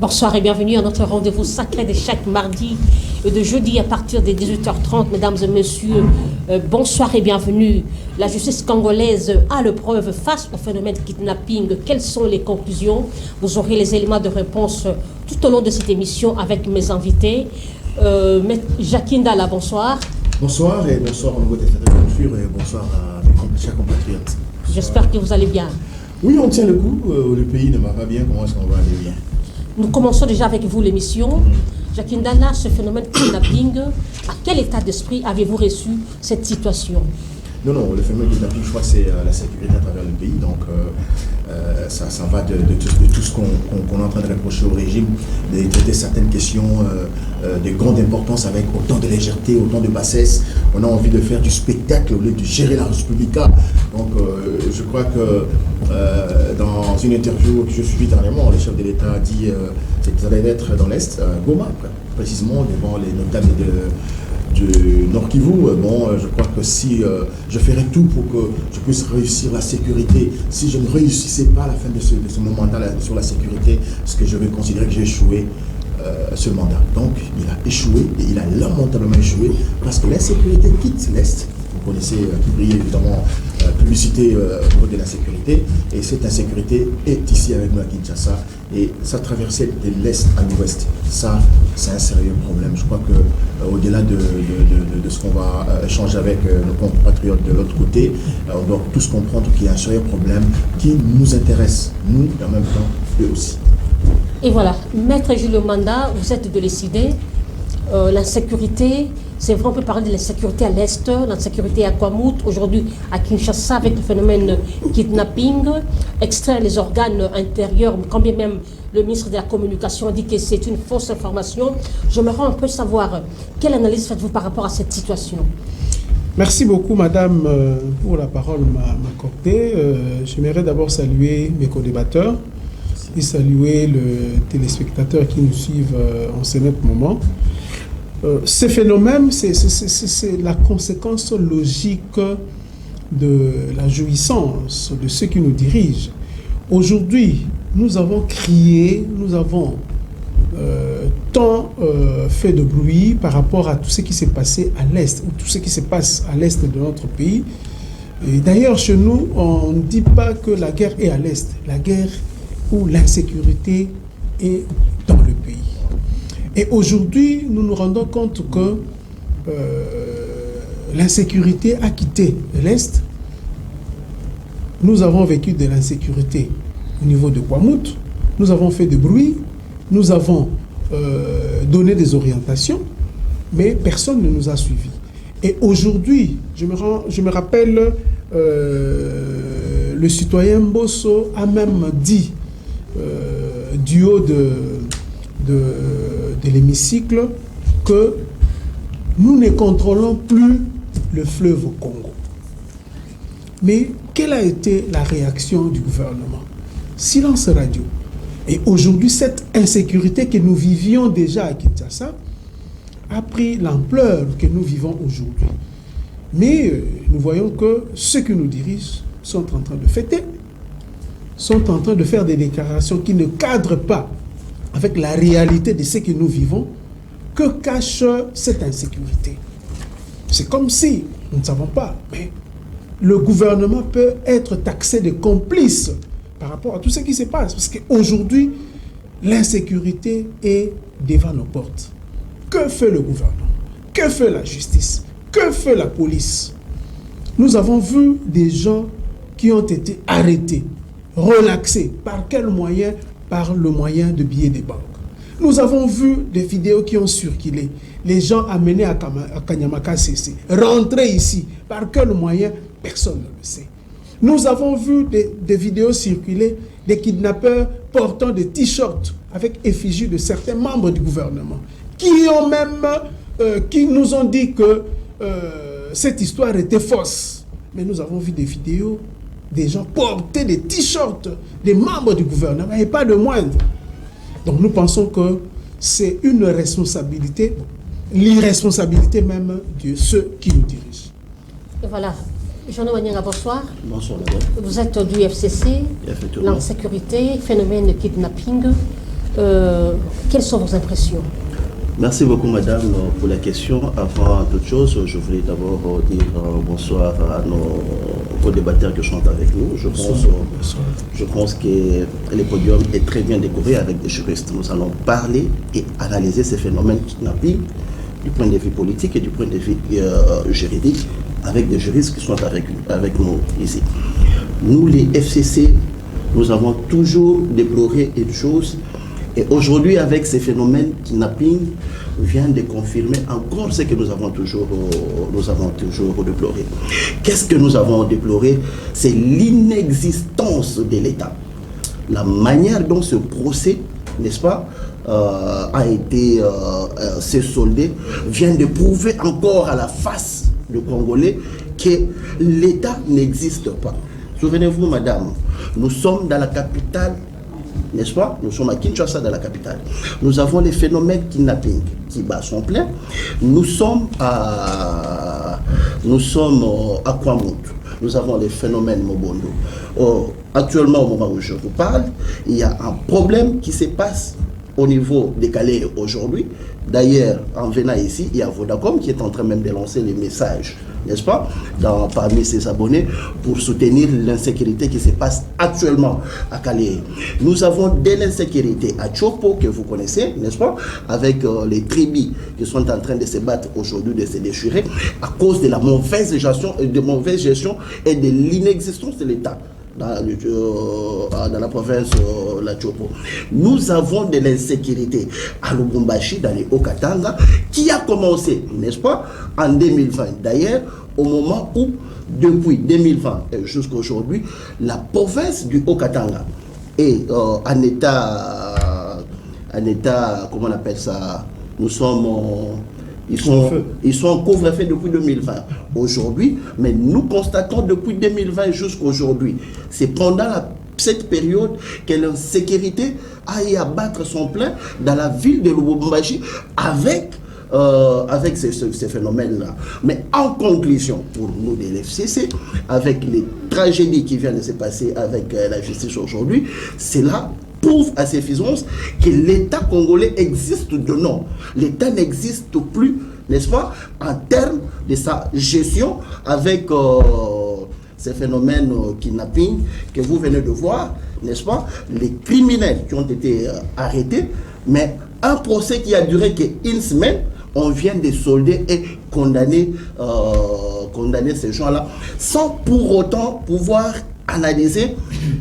Bonsoir et bienvenue à notre rendez-vous sacré de chaque mardi et de jeudi à partir des 18h30. Mesdames et messieurs, bonsoir et bienvenue. La justice congolaise a le preuve face au phénomène de kidnapping. Quelles sont les conclusions? Vous aurez les éléments de réponse tout au long de cette émission avec mes invités. Jacqueline Dalla, bonsoir. Bonsoir et bonsoir au niveau des États de culture et bonsoir à mes chers compatriotes. J'espère que vous allez bien. Oui, on tient le coup. Le pays ne va pas bien. Comment est-ce qu'on va aller bien? Nous commençons déjà avec vous l'émission. Jacqueline Dalla, ce phénomène de kidnapping, à quel état d'esprit avez-vous reçu cette situation? Non, le phénomène de kidnapping, je crois que c'est la sécurité à travers le pays. Donc, ça va de tout ce qu'on est en train de reprocher au régime, de traiter certaines questions de grande importance avec autant de légèreté, autant de bassesse. On a envie de faire du spectacle au lieu de gérer la Respublica. Donc, je crois que dans une interview que je suis dernièrement, le chef de l'État a dit que ça allait être dans l'Est, à Goma, précisément, devant les notables du Nord Kivu. Je crois que si je ferais tout pour que je puisse réussir la sécurité, si je ne réussissais pas à la fin de ce mandat sur la sécurité, ce que je vais considérer que j'ai échoué ce mandat. Donc, il a échoué et il a lamentablement échoué parce que l'insécurité quitte l'Est. Vous connaissez qui brille évidemment publicité au niveau de l'insécurité, et cette insécurité est ici avec nous à Kinshasa et ça traversait de l'Est à l'Ouest. Ça, c'est un sérieux problème. Je crois que au-delà de ce qu'on va échanger avec nos compatriotes de l'autre côté, on doit tous comprendre qu'il y a un sérieux problème qui nous intéresse, nous, et en même temps, eux aussi. Et voilà, Maître Julio Manda, vous êtes de l'ECD. L'insécurité, c'est vrai, on peut parler de l'insécurité à l'Est, l'insécurité à Kwamut, aujourd'hui à Kinshasa avec le phénomène kidnapping, extraire les organes intérieurs, quand bien même le ministre de la Communication dit que c'est une fausse information. J'aimerais un peu savoir quelle analyse faites-vous par rapport à cette situation? Merci beaucoup, madame, pour la parole m'accordée. J'aimerais d'abord saluer mes co-débatteurs et saluer le téléspectateur qui nous suivent en ce même moment. Ce phénomène, c'est la conséquence logique de la jouissance de ceux qui nous dirigent. Aujourd'hui, nous avons crié, nous avons tant fait de bruit par rapport à tout ce qui s'est passé à l'Est, ou tout ce qui se passe à l'Est de notre pays. Et d'ailleurs, chez nous, on ne dit pas que la guerre est à l'Est. La guerre ou l'insécurité est dans le pays. Et aujourd'hui, nous nous rendons compte que l'insécurité a quitté l'Est. Nous avons vécu de l'insécurité au niveau de Kwamut. Nous avons fait du bruit. Nous avons donné des orientations, mais personne ne nous a suivis. Et aujourd'hui, je me rappelle, le citoyen Mbosso a même dit du haut de l'hémicycle que nous ne contrôlons plus le fleuve Congo. Mais quelle a été la réaction du gouvernement? Silence radio. Et aujourd'hui, cette insécurité que nous vivions déjà à Kinshasa a pris l'ampleur que nous vivons aujourd'hui. Mais nous voyons que ceux qui nous dirigent sont en train de fêter, sont en train de faire des déclarations qui ne cadrent pas avec la réalité de ce que nous vivons. Que cache cette insécurité? C'est comme si, nous ne savons pas, mais le gouvernement peut être taxé de complice par rapport à tout ce qui se passe. Parce qu'aujourd'hui, l'insécurité est devant nos portes. Que fait le gouvernement? Que fait la justice? Que fait la police? Nous avons vu des gens qui ont été arrêtés, relaxés. Par quel moyen? Par le moyen de billets de banque. Nous avons vu des vidéos qui ont circulé. Les gens amenés à Kanyamaka CC, rentrés ici. Par quel moyen? Personne ne le sait. Nous avons vu des vidéos circuler, des kidnappeurs portant des t-shirts avec effigie de certains membres du gouvernement, qui nous ont dit que cette histoire était fausse. Mais nous avons vu des vidéos, des gens porter des t-shirts des membres du gouvernement, et pas de moindre. Donc nous pensons que c'est une responsabilité, l'irresponsabilité même de ceux qui nous dirigent. Et voilà. Jean-Noël Wanyanga, bonsoir. Bonsoir, madame. Vous êtes du FCC, l'insécurité, phénomène de kidnapping. Quelles sont vos impressions? Merci beaucoup, madame, pour la question. Avant toute chose, je voulais d'abord dire bonsoir à nos débatteurs qui sont avec nous. Je pense que le podium est très bien décoré avec des juristes. Nous allons parler et analyser ces phénomènes de kidnapping du point de vue politique et du point de vue juridique avec des juristes qui sont avec nous ici. Nous, les FCC, nous avons toujours déploré une chose. Et aujourd'hui, avec ces phénomènes kidnapping, vient de confirmer encore ce que nous avons toujours déploré. Qu'est-ce que nous avons déploré? C'est l'inexistence de l'État. La manière dont ce procès, n'est-ce pas, a été s'est soldé, vient de prouver encore à la face du Congolais que l'État n'existe pas. Souvenez-vous, madame, nous sommes dans la capitale, n'est-ce pas? Nous sommes à Kinshasa, dans la capitale. Nous avons les phénomènes kidnapping qui bat son plein. Nous sommes à Kwamut. Nous avons les phénomènes Mobondo. Actuellement, au moment où je vous parle, il y a un problème qui se passe au niveau des Calais aujourd'hui. D'ailleurs, en venant ici, il y a Vodacom qui est en train même de lancer les messages, n'est-ce pas, parmi ses abonnés pour soutenir l'insécurité qui se passe actuellement à Calais. Nous avons de l'insécurité à Tchopo, que vous connaissez, n'est-ce pas, avec les tribus qui sont en train de se battre aujourd'hui, de se déchirer, à cause de la mauvaise gestion et de l'inexistence de l'État dans la province la Tchopo. Nous avons de l'insécurité à Lubumbashi, dans les Haut-Katanga, qui a commencé, n'est-ce pas, en 2020. D'ailleurs, au moment où, depuis 2020 jusqu'à aujourd'hui, la province du Haut-Katanga est en état, comment on appelle ça, ils sont en couvre-feu depuis 2020. Aujourd'hui, mais nous constatons depuis 2020 jusqu'à aujourd'hui, c'est pendant cette période que l'insécurité a y abattre son plein dans la ville de Lubumbashi avec ces phénomènes-là. Mais en conclusion, pour nous de l'FCC, avec les tragédies qui viennent de se passer avec la justice aujourd'hui, cela prouve à suffisance que l'État congolais existe de nom. L'État n'existe plus, n'est-ce pas, en termes de sa gestion avec ces phénomènes kidnapping que vous venez de voir, n'est-ce pas, les criminels qui ont été arrêtés, mais un procès qui a duré qu'une semaine, on vient de solder et condamner ces gens-là sans pour autant pouvoir analyser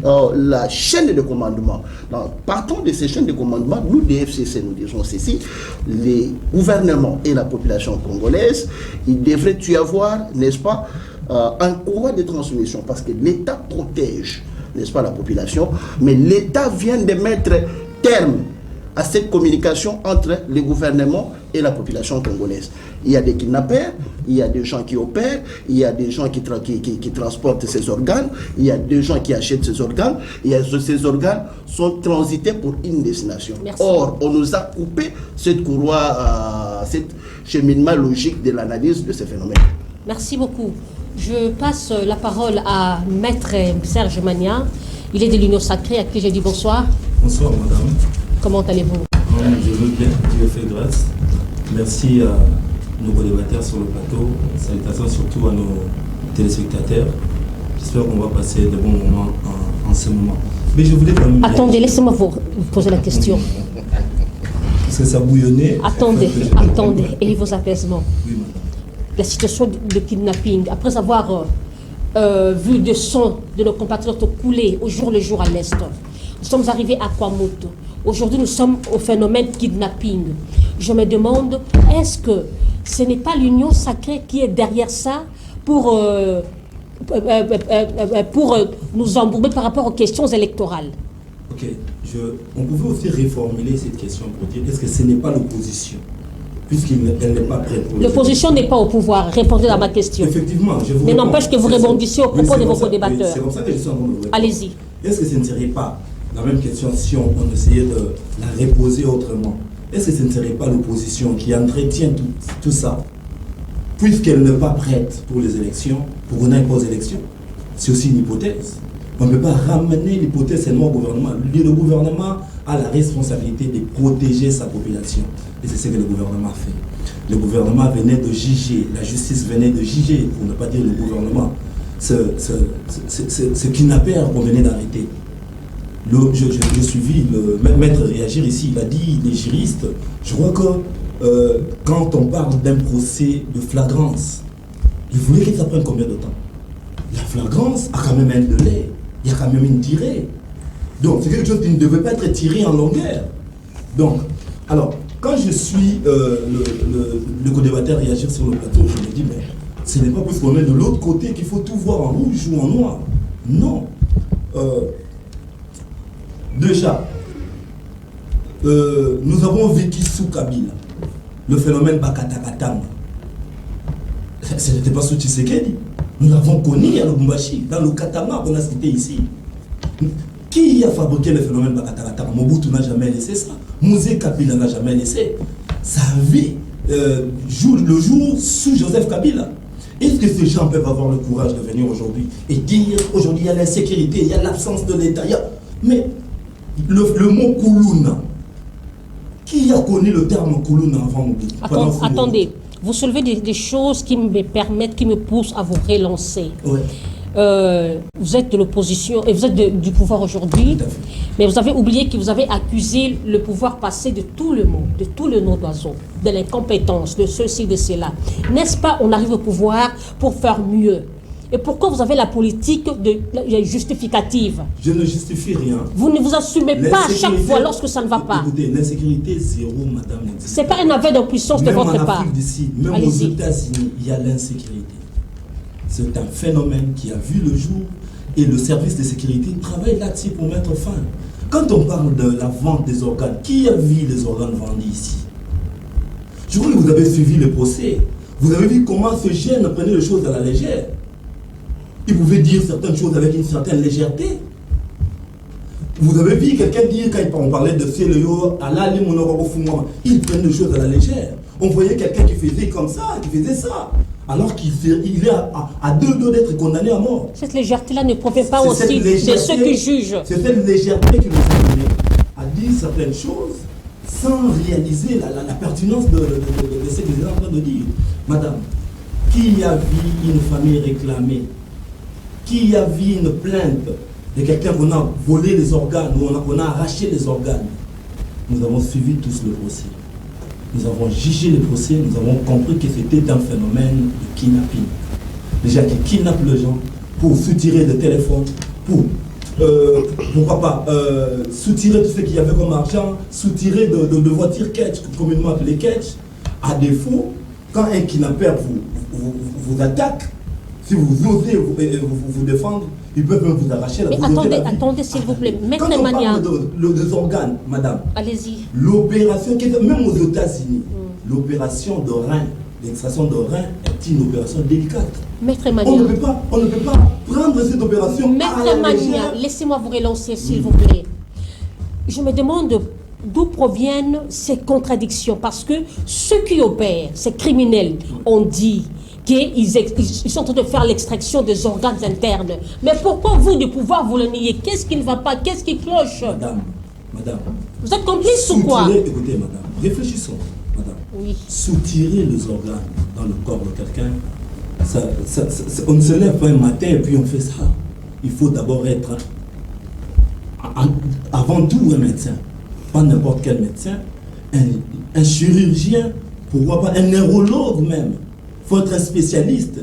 la chaîne de commandement. Donc, partant de ces chaînes de commandement, nous, des FCC, nous disons ceci, les gouvernements et la population congolaise, il devrait y avoir, n'est-ce pas, un courroie de transmission, parce que l'État protège, n'est-ce pas, la population, mais l'État vient de mettre terme à cette communication entre les gouvernements et la population congolaise. Il y a des kidnappeurs, il y a des gens qui opèrent, il y a des gens qui transportent ces organes, il y a des gens qui achètent ces organes, ces organes sont transités pour une destination. Merci. Or, on nous a coupé cette courroie, cet cheminement logique de l'analyse de ces phénomènes. Merci beaucoup. Je passe la parole à Maître Serge Magna. Il est de l'Union Sacrée, à qui j'ai dit bonsoir. Bonsoir, madame. Comment allez-vous? Je veux bien, Dieu fait grâce. Merci à nos co-débatteurs sur le plateau. Salutations surtout à nos téléspectateurs. J'espère qu'on va passer de bons moments en ce moment. Mais je voulais quand même... Attendez, laissez-moi vous poser la question. Parce que ça bouillonnait. Attendez, et vos apaisements. Oui, madame. La situation de kidnapping, après avoir vu des sons de nos compatriotes couler au jour le jour à l'Est, nous sommes arrivés à Kwamut. Aujourd'hui, nous sommes au phénomène kidnapping. Je me demande, est-ce que ce n'est pas l'Union Sacrée qui est derrière ça pour nous embourber par rapport aux questions électorales? Ok, on pouvait aussi reformuler cette question pour dire, est-ce que ce n'est pas l'opposition, puisqu'elle n'est pas prête pour... L'opposition n'est pas au pouvoir. Répondez à ma question. Effectivement, je vous Mais réponds. n'empêche que vous rebondissiez au propos de vos co-débatteurs. C'est comme ça que je suis en train de vous répondre. Allez-y. Est-ce que ce ne serait pas la même question si on essayait de la reposer autrement? Est-ce que ce ne serait pas l'opposition qui entretient tout ça, puisqu'elle n'est pas prête pour les élections, pour une impose élection? C'est aussi une hypothèse. On ne peut pas ramener l'hypothèse seulement au gouvernement. Le gouvernement a la responsabilité de protéger sa population. Et c'est ce que le gouvernement a fait. Le gouvernement venait de juger, la justice venait de juger, pour ne pas dire le gouvernement, ce kidnappeur qu'on venait d'arrêter. J'ai suivi le maître réagir ici, il a dit, les juristes, je crois que quand on parle d'un procès de flagrance, il voulait que ça prenne combien de temps? La flagrance a quand même un délai, il y a quand même une tirée. Donc c'est quelque chose qui ne devait pas être tiré en longueur. Donc, alors, quand je suis le co-débatteur réagir sur le plateau, je me dis, mais ce n'est pas parce qu'on est de l'autre côté qu'il faut tout voir en rouge ou en noir. Non. Déjà, nous avons vécu sous Kabila le phénomène Bakatakatanga. Ce n'était pas sous Tshisekedi. Nous l'avons connu à Lubumbashi, dans le Katanga qu'on a cité ici. Qui a fabriqué le phénomène Bakatakatanga? Mobutu n'a jamais laissé ça. Mosé Kabila n'a jamais laissé. Ça vit le jour sous Joseph Kabila. Est-ce que ces gens peuvent avoir le courage de venir aujourd'hui et dire aujourd'hui il y a l'insécurité, il y a l'absence de l'État, mais le mot Koulouna, qui a connu le terme Koulouna avant Mobutu? Attendez, vous soulevez des choses qui me permettent, qui me poussent à vous relancer. Ouais. Vous êtes de l'opposition et vous êtes du pouvoir aujourd'hui, mais vous avez oublié que vous avez accusé le pouvoir passé de tout le monde, de tout le nom d'oiseau, de l'incompétence, de ceci, de cela. N'est-ce pas, on arrive au pouvoir pour faire mieux. Et pourquoi vous avez la politique justificative? Je ne justifie rien. Vous ne vous assumez pas à chaque fois lorsque ça ne va pas. Écoutez, l'insécurité zéro, madame. Ce n'est pas un aveu d'impuissance de votre part. Même aux États-Unis, il y a l'insécurité. C'est un phénomène qui a vu le jour et le service de sécurité travaille là-dessus pour mettre fin. Quand on parle de la vente des organes, qui a vu les organes vendus ici? Je crois que vous avez suivi le procès. Vous avez vu comment ce jeune prenait les choses à la légère. Il pouvait dire certaines choses avec une certaine légèreté. Vous avez vu quelqu'un dire, quand on parlait de Célio, il prenait les choses à la légère. On voyait quelqu'un qui faisait comme ça, qui faisait ça. Alors qu'il est à deux doigts d'être condamné à mort. Cette légèreté-là ne provient pas aussi de ceux qui jugent. C'est cette légèreté qui nous a amené à dire certaines choses sans réaliser la pertinence de ce que vous êtes en train de dire. Madame, qui a vu une famille réclamée? Qui a vu une plainte de quelqu'un qu'on a volé les organes ou qu'on a arraché les organes? Nous avons suivi tous le procès. Nous avons jugé le procès, nous avons compris que c'était un phénomène de kidnapping. Les gens qui kidnappent les gens pour soutirer des téléphones, pourquoi pas, soutirer tout ce qu'il y avait comme argent, soutirer de voitures catch, communément appelées catch. À défaut, quand un kidnappeur vous attaque, si vous osez vous défendre, ils peuvent même vous arracher la vie. Mais attendez s'il vous plaît. Maître Emmanuel. Quand on parle des organes, madame, allez-y. L'opération, même aux États-Unis, l'opération de rein, l'extraction de rein est une opération délicate. Maître Emmanuel. On ne peut pas prendre cette opération. Maître Emmanuel, laissez-moi vous relancer s'il vous plaît. Je me demande d'où proviennent ces contradictions, parce que ceux qui opèrent, ces criminels, ont dit qu'ils sont en train de faire l'extraction des organes internes. Mais pourquoi vous, du pouvoir, vous le niez? Qu'est-ce qui ne va pas? Qu'est-ce qui cloche? Madame. Vous êtes complice ou quoi? Écoutez, madame, réfléchissons, madame. Oui. Soutirer les organes dans le corps de quelqu'un, on ne se lève pas un matin et puis on fait ça. Il faut d'abord être, avant tout, un médecin. Pas n'importe quel médecin. Un chirurgien, pourquoi pas un neurologue même. Il faut être un spécialiste.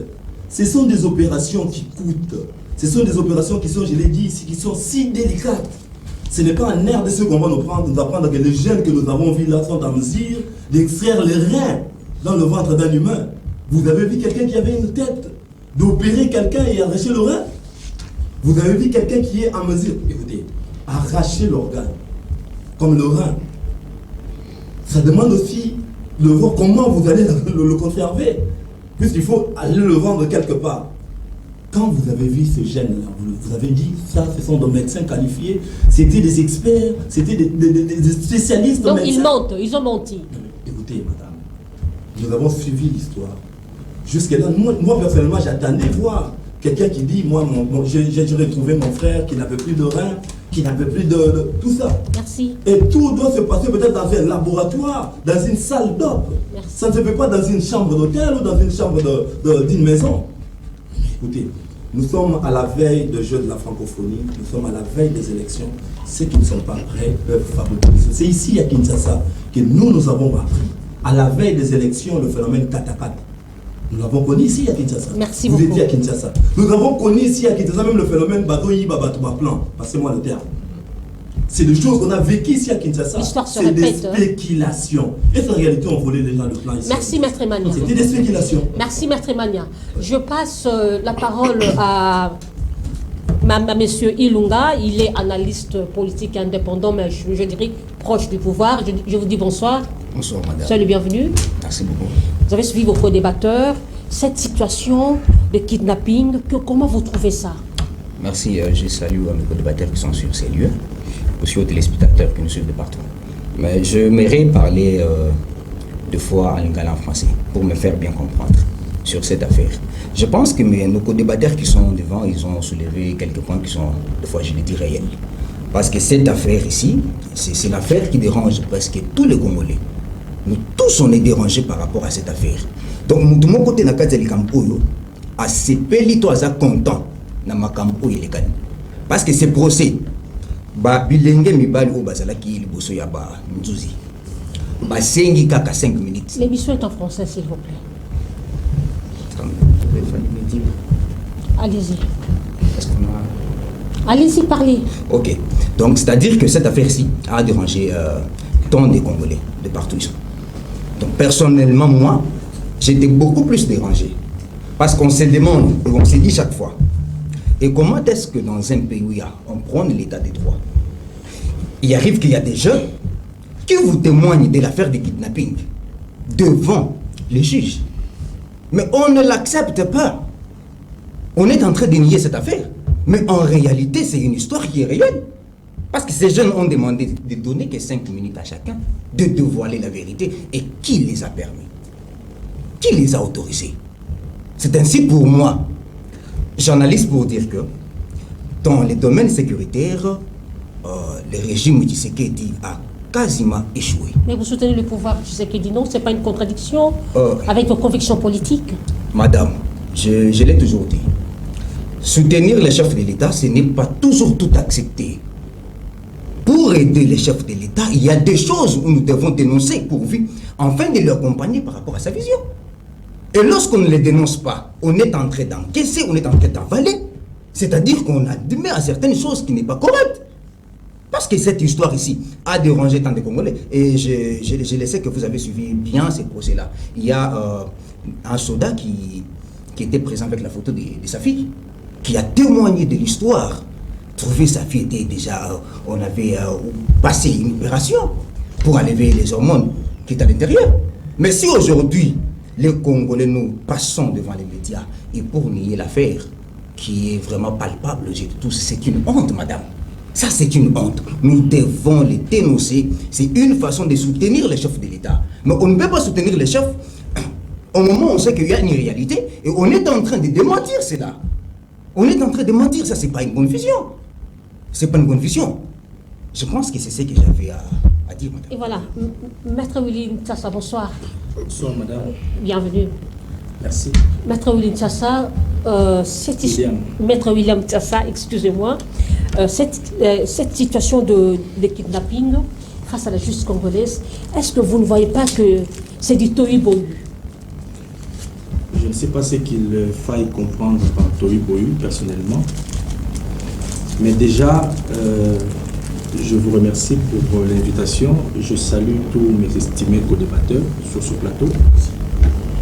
Ce sont des opérations qui coûtent. Ce sont des opérations qui sont, je l'ai dit ici, qui sont si délicates. Ce n'est pas un air de ce qu'on va nous apprendre que les jeunes que nous avons vus là sont en mesure d'extraire les reins dans le ventre d'un humain. Vous avez vu quelqu'un qui avait une tête d'opérer quelqu'un et arracher le rein? Vous avez vu quelqu'un qui est en mesure, écoutez, arracher l'organe, comme le rein. Ça demande aussi de voir comment vous allez le conserver. Puisqu'il faut aller le vendre quelque part. Quand vous avez vu ce gène-là, vous avez dit, ça, ce sont des médecins qualifiés, c'était des experts, c'était des spécialistes de médecins. Donc ils ont menti. Écoutez, madame, nous avons suivi l'histoire. Jusque là, moi personnellement, j'attendais voir quelqu'un qui dit, moi, j'ai retrouvé mon frère qui n'avait plus de rein, qui n'avait plus de tout ça. Merci. Et tout doit se passer peut-être dans un laboratoire, dans une salle d'op. Ça ne se fait pas dans une chambre d'hôtel ou dans une chambre d'une maison. Écoutez, nous sommes à la veille de jeu de la francophonie, nous sommes à la veille des élections. Ceux qui ne sont pas prêts peuvent fabriquer. C'est ici à Kinshasa que nous avons appris, à la veille des élections, le phénomène Katakat. Nous l'avons connu ici à Kinshasa. Merci beaucoup. Vous beaucoup. étiez à Kinshasa. Nous avons connu ici à Kinshasa même le phénomène Batoyi Babatouba Plan. Passez-moi le terme. C'est des choses qu'on a vécues ici à Kinshasa. C'est des spéculations. Et en réalité, on volait déjà le plan ici. Merci, Maître Emmanuel. C'était des spéculations. Merci, Maître Emmanuel. Je passe la parole à Monsieur Ilunga. Il est analyste politique indépendant, mais je dirais proche du pouvoir. Je vous dis bonsoir. Bonsoir, madame. Soyez le bienvenu. Merci beaucoup. Vous avez suivi vos co-débatteurs. Cette situation de kidnapping, comment vous trouvez ça? Merci. Je salue mes co-débatteurs qui sont sur ces lieux, aussi aux téléspectateurs qui nous suivent de partout. Mais je m'aimerais parler deux fois en lingala en français pour me faire bien comprendre sur cette affaire. Je pense que nos co-débatteurs qui sont devant, ils ont soulevé quelques points qui sont, des fois, je le dis, réels. Parce que cette affaire ici, c'est l'affaire qui dérange presque tous les Congolais. Nous tous, on est dérangés par rapport à cette affaire. Donc, de mon côté, na kati ya likambo oyo, asepeli to aza content na makambo oyo elekani. Parce que ce procès, ba bilenge mibali o bazalaki liboso ya ba nzuzi. Ba sengi kaka 5 minutes. L'émission est en français, s'il vous plaît. Allez-y. Allez-y, parlez. Ok. Donc, c'est-à-dire que cette affaire-ci a dérangé tant des Congolais, de partout. Donc, personnellement, moi, j'étais beaucoup plus dérangé. Parce qu'on se demande, et on se dit chaque fois, et comment est-ce que dans un pays où on prend l'état des droits, il arrive qu'il y a des jeunes qui vous témoignent de l'affaire de kidnapping devant les juges. Mais on ne l'accepte pas. On est en train de nier cette affaire. Mais en réalité, c'est une histoire qui est réelle. Parce que ces jeunes ont demandé de donner que 5 minutes à chacun, de dévoiler la vérité. Et qui les a permis? Qui les a autorisés? C'est ainsi pour moi, journaliste, pour dire que dans les domaines sécuritaires, le régime Tshisekedi a quasiment échoué. Mais vous soutenez le pouvoir Tshisekedi, non? Ce n'est pas une contradiction avec vos convictions politiques? Madame, je l'ai toujours dit. Soutenir les chefs de l'État, ce n'est pas toujours tout accepter. Pour aider les chefs de l'État, il y a des choses où nous devons dénoncer pourvu, afin de leur accompagner par rapport à sa vision. Et lorsqu'on ne les dénonce pas, on est en train d'encaisser, on est en train d'avaler. C'est-à-dire qu'on admet à certaines choses qui n'est pas correctes. Parce que cette histoire ici a dérangé tant de Congolais. Et je le sais que vous avez suivi bien ces procès-là. Il y a un soldat qui était présent avec la photo de sa fille, qui a témoigné de l'histoire. Trouver sa fille était déjà... on avait passé une opération pour enlever les hormones qui étaient à l'intérieur. Mais si aujourd'hui, les Congolais, nous passons devant les médias et pour nier l'affaire qui est vraiment palpable, c'est une honte, madame. Ça, c'est une honte. Nous devons les dénoncer. C'est une façon de soutenir les chefs de l'État. Mais on ne peut pas soutenir les chefs au moment où on sait qu'il y a une réalité et on est en train de démentir cela. On est en train de mentir, ça, c'est pas une bonne vision. C'est pas une bonne vision. Je pense que c'est ce que j'avais à dire, madame. Et voilà, Maître Willy Ntsassa, bonsoir. Bonsoir, madame. Bienvenue. Merci. Maître Willy Ntsassa, Maître William Ntsassa, excusez-moi, cette situation de kidnapping face à la justice congolaise, est-ce que vous ne voyez pas que c'est du tohu-bohu? Je ne sais pas ce qu'il faille comprendre par tohu-bohu, personnellement. Mais déjà, je vous remercie pour l'invitation. Je salue tous mes estimés co-débatteurs sur ce plateau,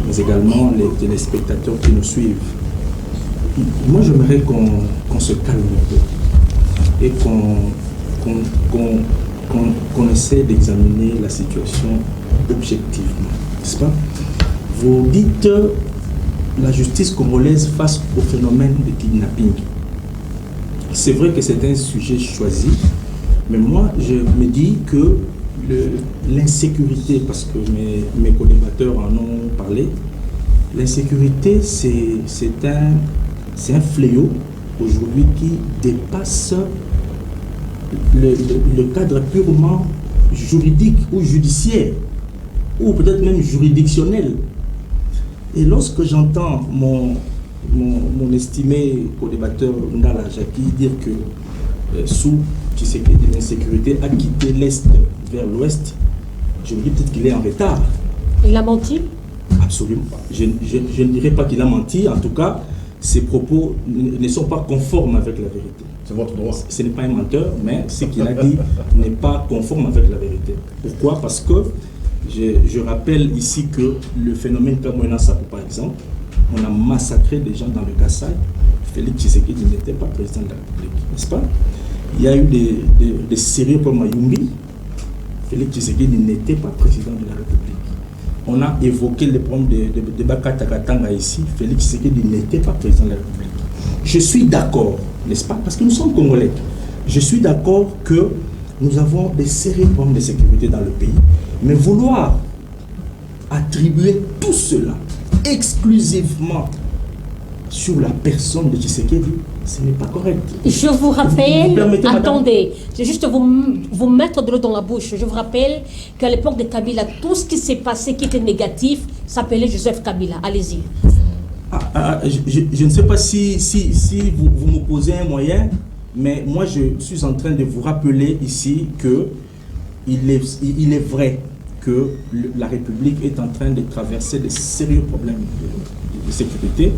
mais également les téléspectateurs qui nous suivent. Moi, j'aimerais qu'on se calme un peu et qu'on essaie d'examiner la situation objectivement, n'est-ce pas? Vous dites la justice congolaise face au phénomène de kidnapping. C'est vrai que c'est un sujet choisi, mais moi, je me dis que l'insécurité, parce que mes co-débatteurs en ont parlé, l'insécurité, c'est C'est un fléau aujourd'hui qui dépasse le cadre purement juridique ou judiciaire, ou peut-être même juridictionnel. Et lorsque j'entends mon estimé co-débatteur Ndala Jackie dire que sous Tshisekedi, l'insécurité a quitté l'Est vers l'Ouest, je me dis peut-être qu'il est en retard. Il a menti? Absolument pas. Je ne dirais pas qu'il a menti. En tout cas, ses propos ne sont pas conformes avec la vérité. C'est votre droit. Ce n'est pas un menteur, mais ce qu'il a dit n'est pas conforme avec la vérité. Pourquoi? Parce que je rappelle ici que le phénomène Kamwena Sapo, par exemple, on a massacré des gens dans le Kassai. Félix Tshisekedi n'était pas président de la République, n'est-ce pas? Il y a eu des sérieux comme Mayumbi. Félix Tshisekedi n'était pas président de la République. On a évoqué les problèmes de Bakatakatanga ici. Félix Tshisekedi n'était pas président de la République. Je suis d'accord, n'est-ce pas? Parce que nous sommes Congolais. Je suis d'accord que nous avons des sérieux problèmes de sécurité dans le pays. Mais vouloir attribuer tout cela exclusivement sur la personne de Tshisekedi, ce n'est pas correct. Je vous rappelle, permettez, attendez, je vais juste vous mettre de l'eau dans la bouche. Je vous rappelle qu'à l'époque de Kabila, tout ce qui s'est passé qui était négatif s'appelait Joseph Kabila. Allez-y. Je ne sais pas si vous me posez un moyen, mais moi je suis en train de vous rappeler ici que il est vrai que la République est en train de traverser de sérieux problèmes de sécurité.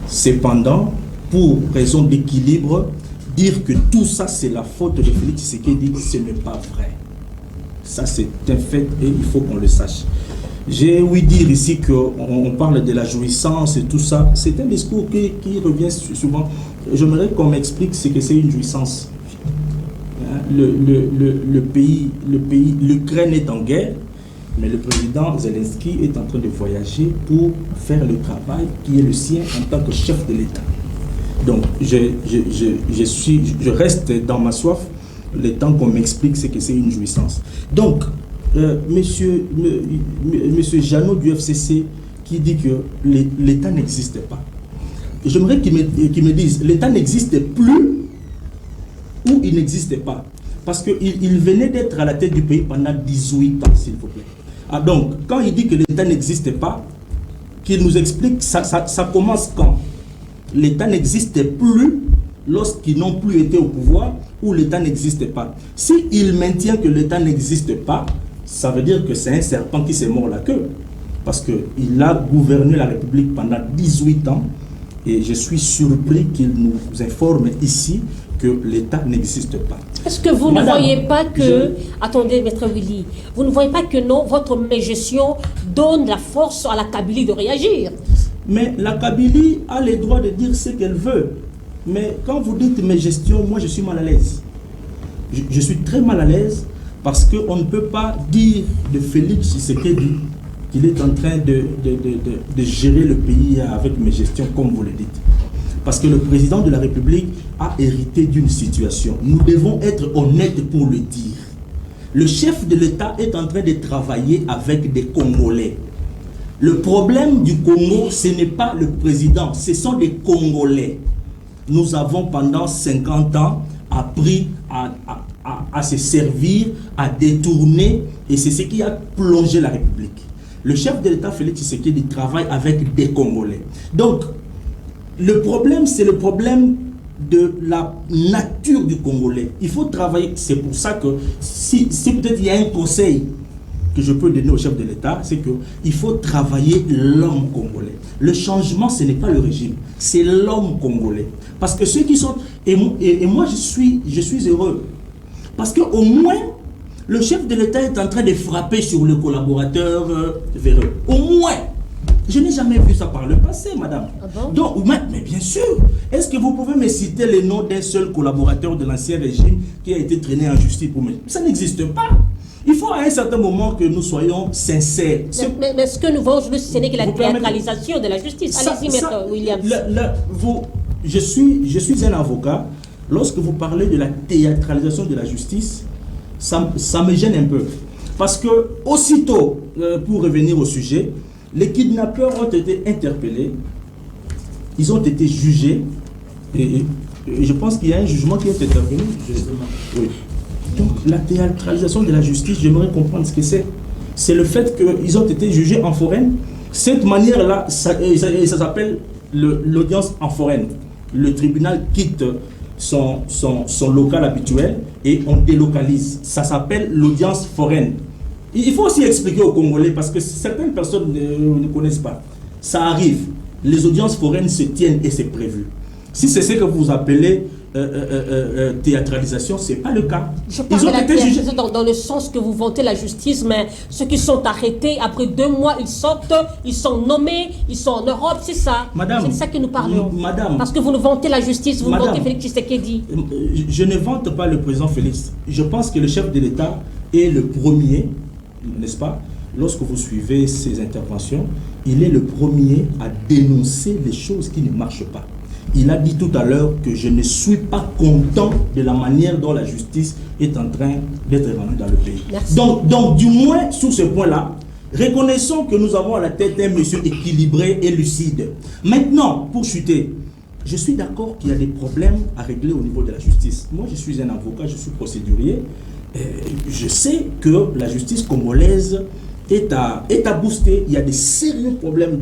Cependant, pour raison d'équilibre, dire que tout ça c'est la faute de Félix Tshisekedi, ce n'est pas vrai. Ça c'est un fait et il faut qu'on le sache. J'ai ouï dire ici qu'on parle de la jouissance et tout ça. C'est un discours qui revient souvent. J'aimerais qu'on m'explique ce que c'est une jouissance. Le pays, l'Ukraine est en guerre, mais le président Zelensky est en train de voyager pour faire le travail qui est le sien en tant que chef de l'État. Donc, je reste dans ma soif le temps qu'on m'explique ce que c'est une jouissance. Donc, monsieur Jeannot du FCC qui dit que l'État n'existe pas. J'aimerais qu'il me dise, l'État n'existe plus ou il n'existe pas. Parce qu'il venait d'être à la tête du pays pendant 18 ans, s'il vous plaît. Ah, donc, quand il dit que l'État n'existe pas, qu'il nous explique, ça commence quand? L'État n'existe plus lorsqu'ils n'ont plus été au pouvoir ou l'État n'existe pas. S'il maintient que l'État n'existe pas, ça veut dire que c'est un serpent qui s'est mort la queue. Parce qu'il a gouverné la République pendant 18 ans et je suis surpris qu'il nous informe ici que l'État n'existe pas. Est-ce que vous ne voyez pas que... Attendez, Maître Willy, vous ne voyez pas que non, votre gestion donne la force à la Kabylie de réagir? Mais la Kabylie a le droit de dire ce qu'elle veut. Mais quand vous dites mes gestions, moi je suis mal à l'aise. Je suis très mal à l'aise parce qu'on ne peut pas dire de Félix Tshisekedi qu'il est en train de gérer le pays avec mes gestions comme vous le dites. Parce que le président de la République a hérité d'une situation. Nous devons être honnêtes pour le dire. Le chef de l'État est en train de travailler avec des Congolais. Le problème du Congo, ce n'est pas le président, ce sont des Congolais. Nous avons pendant 50 ans appris à se servir, à détourner, et c'est ce qui a plongé la République. Le chef de l'État, Félix Tshisekedi, travaille avec des Congolais. Donc, le problème, c'est le problème de la nature du Congolais. Il faut travailler, c'est pour ça que si peut-être il y a un conseil que je peux donner au chef de l'État, c'est qu'il faut travailler l'homme congolais. Le changement, ce n'est pas le régime, c'est l'homme congolais. Parce que ceux qui sont... Et moi, je suis heureux. Parce qu'au moins, le chef de l'État est en train de frapper sur le collaborateur véreux. Au moins. Je n'ai jamais vu ça par le passé, madame. Ah bon? Donc, mais bien sûr. Est-ce que vous pouvez me citer le nom d'un seul collaborateur de l'ancien régime qui a été traîné en justice pour moi? Ça n'existe pas. Il faut à un certain moment que nous soyons sincères. Mais ce que nous voyons aujourd'hui, ce n'est que la théâtralisation de la justice. Allez-y, Maître Williams. Je suis un avocat. Lorsque vous parlez de la théâtralisation de la justice, ça me gêne un peu. Parce que, aussitôt, pour revenir au sujet, les kidnappeurs ont été interpellés. ils ont été jugés et je pense qu'il y a un jugement qui est intervenu. Oui. Donc la théâtralisation de la justice, j'aimerais comprendre ce que c'est. C'est le fait qu'ils ont été jugés en foraine. Cette manière-là, ça s'appelle l'audience en foraine. Le tribunal quitte son local habituel et on délocalise. Ça s'appelle l'audience foraine. Il faut aussi expliquer aux Congolais parce que certaines personnes ne connaissent pas. Ça arrive. Les audiences foraines se tiennent et c'est prévu. Si c'est ce que vous appelez théâtralisation, ce n'est pas le cas. Je parle de la théâtralisation dans le sens que vous vantez la justice, mais ceux qui sont arrêtés, après 2 mois, ils sortent, ils sont nommés, ils sont en Europe, c'est ça. Madame, c'est de ça que nous parlons. Madame, parce que vous nous vantez la justice, vous madame, vantez Félix Tshisekedi. Je ne vante pas le président Félix. Je pense que le chef de l'État est le premier, n'est-ce pas? Lorsque vous suivez ses interventions, il est le premier à dénoncer les choses qui ne marchent pas. Il a dit tout à l'heure que je ne suis pas content de la manière dont la justice est en train d'être rendue dans le pays. Merci. Donc, du moins, sur ce point-là, reconnaissons que nous avons à la tête un monsieur équilibré et lucide. Maintenant, pour chuter, je suis d'accord qu'il y a des problèmes à régler au niveau de la justice. Moi, je suis un avocat, je suis procédurier. Je sais que la justice congolaise est à booster. Il y a des sérieux problèmes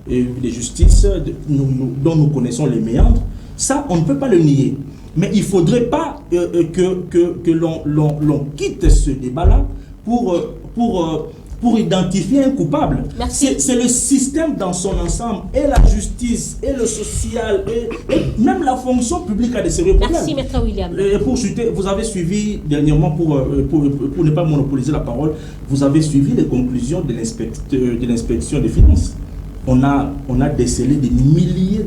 de justice dont nous connaissons les méandres. Ça, on ne peut pas le nier. Mais il ne faudrait pas que l'on quitte ce débat-là pour identifier un coupable. C'est le système dans son ensemble, et la justice, et le social, et même la fonction publique a des sérieux problèmes. Merci, Maître William. Et pour chuter, vous avez suivi dernièrement, pour ne pas monopoliser la parole, vous avez suivi les conclusions de l'inspection des finances. On a décelé des milliers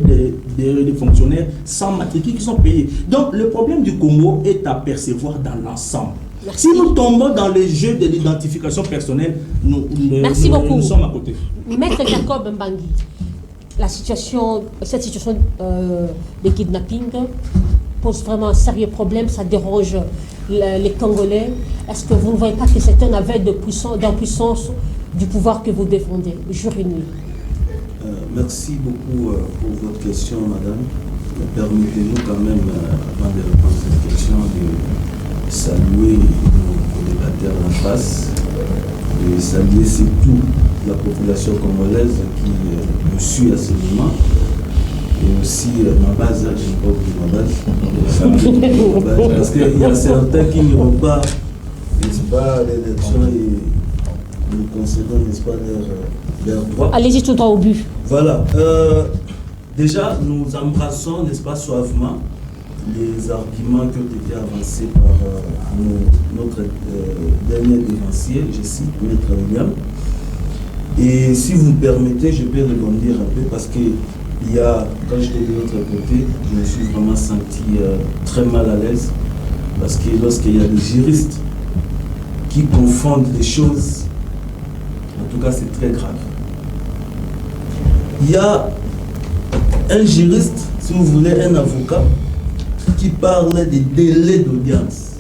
de fonctionnaires sans matricule qui sont payés. Donc le problème du Congo est à percevoir dans l'ensemble. Merci. Si nous tombons dans les jeux de l'identification personnelle, nous sommes à côté. Maître Jacob Mbangi, cette situation de kidnapping pose vraiment un sérieux problème, ça dérange les Congolais. Est-ce que vous ne voyez pas que c'est un aveu d'impuissance du pouvoir que vous défendez, jour et nuit? Merci beaucoup pour votre question, madame. Permettez-nous quand même, avant de répondre à cette question, de saluer nos débatteurs en face, et saluer surtout la population congolaise qui me suit à ce moment, et aussi ma base, je ne sais pas ma base, parce qu'il y a certains qui n'ont pas, n'est-ce pas, l'élection et nous concédons, n'est-ce pas, leur droit. Allez-y tout droit au but. Voilà. Déjà, nous embrassons, n'est-ce pas, suavement les arguments qui ont été avancés par notre dernier dévancier, je cite, Maître William. Et si vous me permettez, je peux rebondir un peu parce que quand j'étais de l'autre côté, je me suis vraiment senti très mal à l'aise parce que lorsqu'il y a des juristes qui confondent les choses, en tout cas c'est très grave. Il y a un juriste, si vous voulez, un avocat, qui parlait des délais d'audience,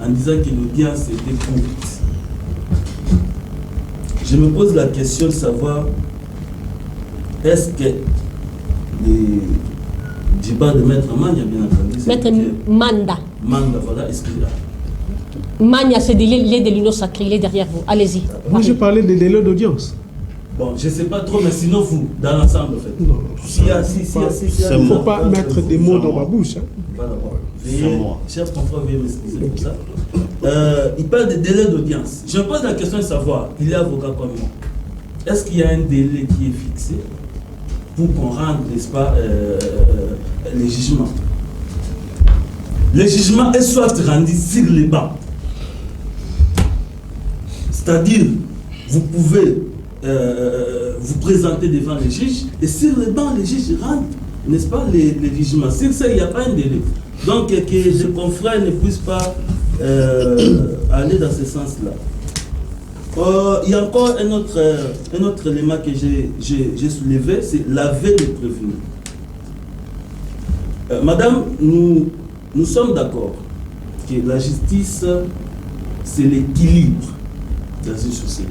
en disant que l'audience était courte. Je me pose la question de savoir, est-ce que je parle de Maître Mania, bien entendu. Maître Manda. Manda, voilà, est-ce qu'il a... Mania, c'est des délais de l'union sacrée, il est derrière vous. Allez-y. Moi, je parlais des délais d'audience. Bon, je ne sais pas trop, mais sinon vous, dans l'ensemble, en fait. Non, il ne faut pas mettre des mots dans ma bouche. Hein. Voilà, bon. Cher confrère, veuillez m'excuser pour ça. Il parle de délai d'audience. Je me pose la question de savoir, il est avocat comme moi. Est-ce qu'il y a un délai qui est fixé pour qu'on rende, n'est-ce pas, les jugements? Le jugement est soit rendu sur les bancs. C'est-à-dire, vous pouvez vous présenter devant les juges et sur les bancs, les juges rendent, n'est-ce pas, les jugements. Sur ça, il n'y a pas un délai. Donc, que les confrères ne puissent pas aller dans ce sens-là. Il y a encore un autre élément que j'ai soulevé, c'est laver les prévenus. Madame, nous sommes d'accord que la justice, c'est l'équilibre dans une société.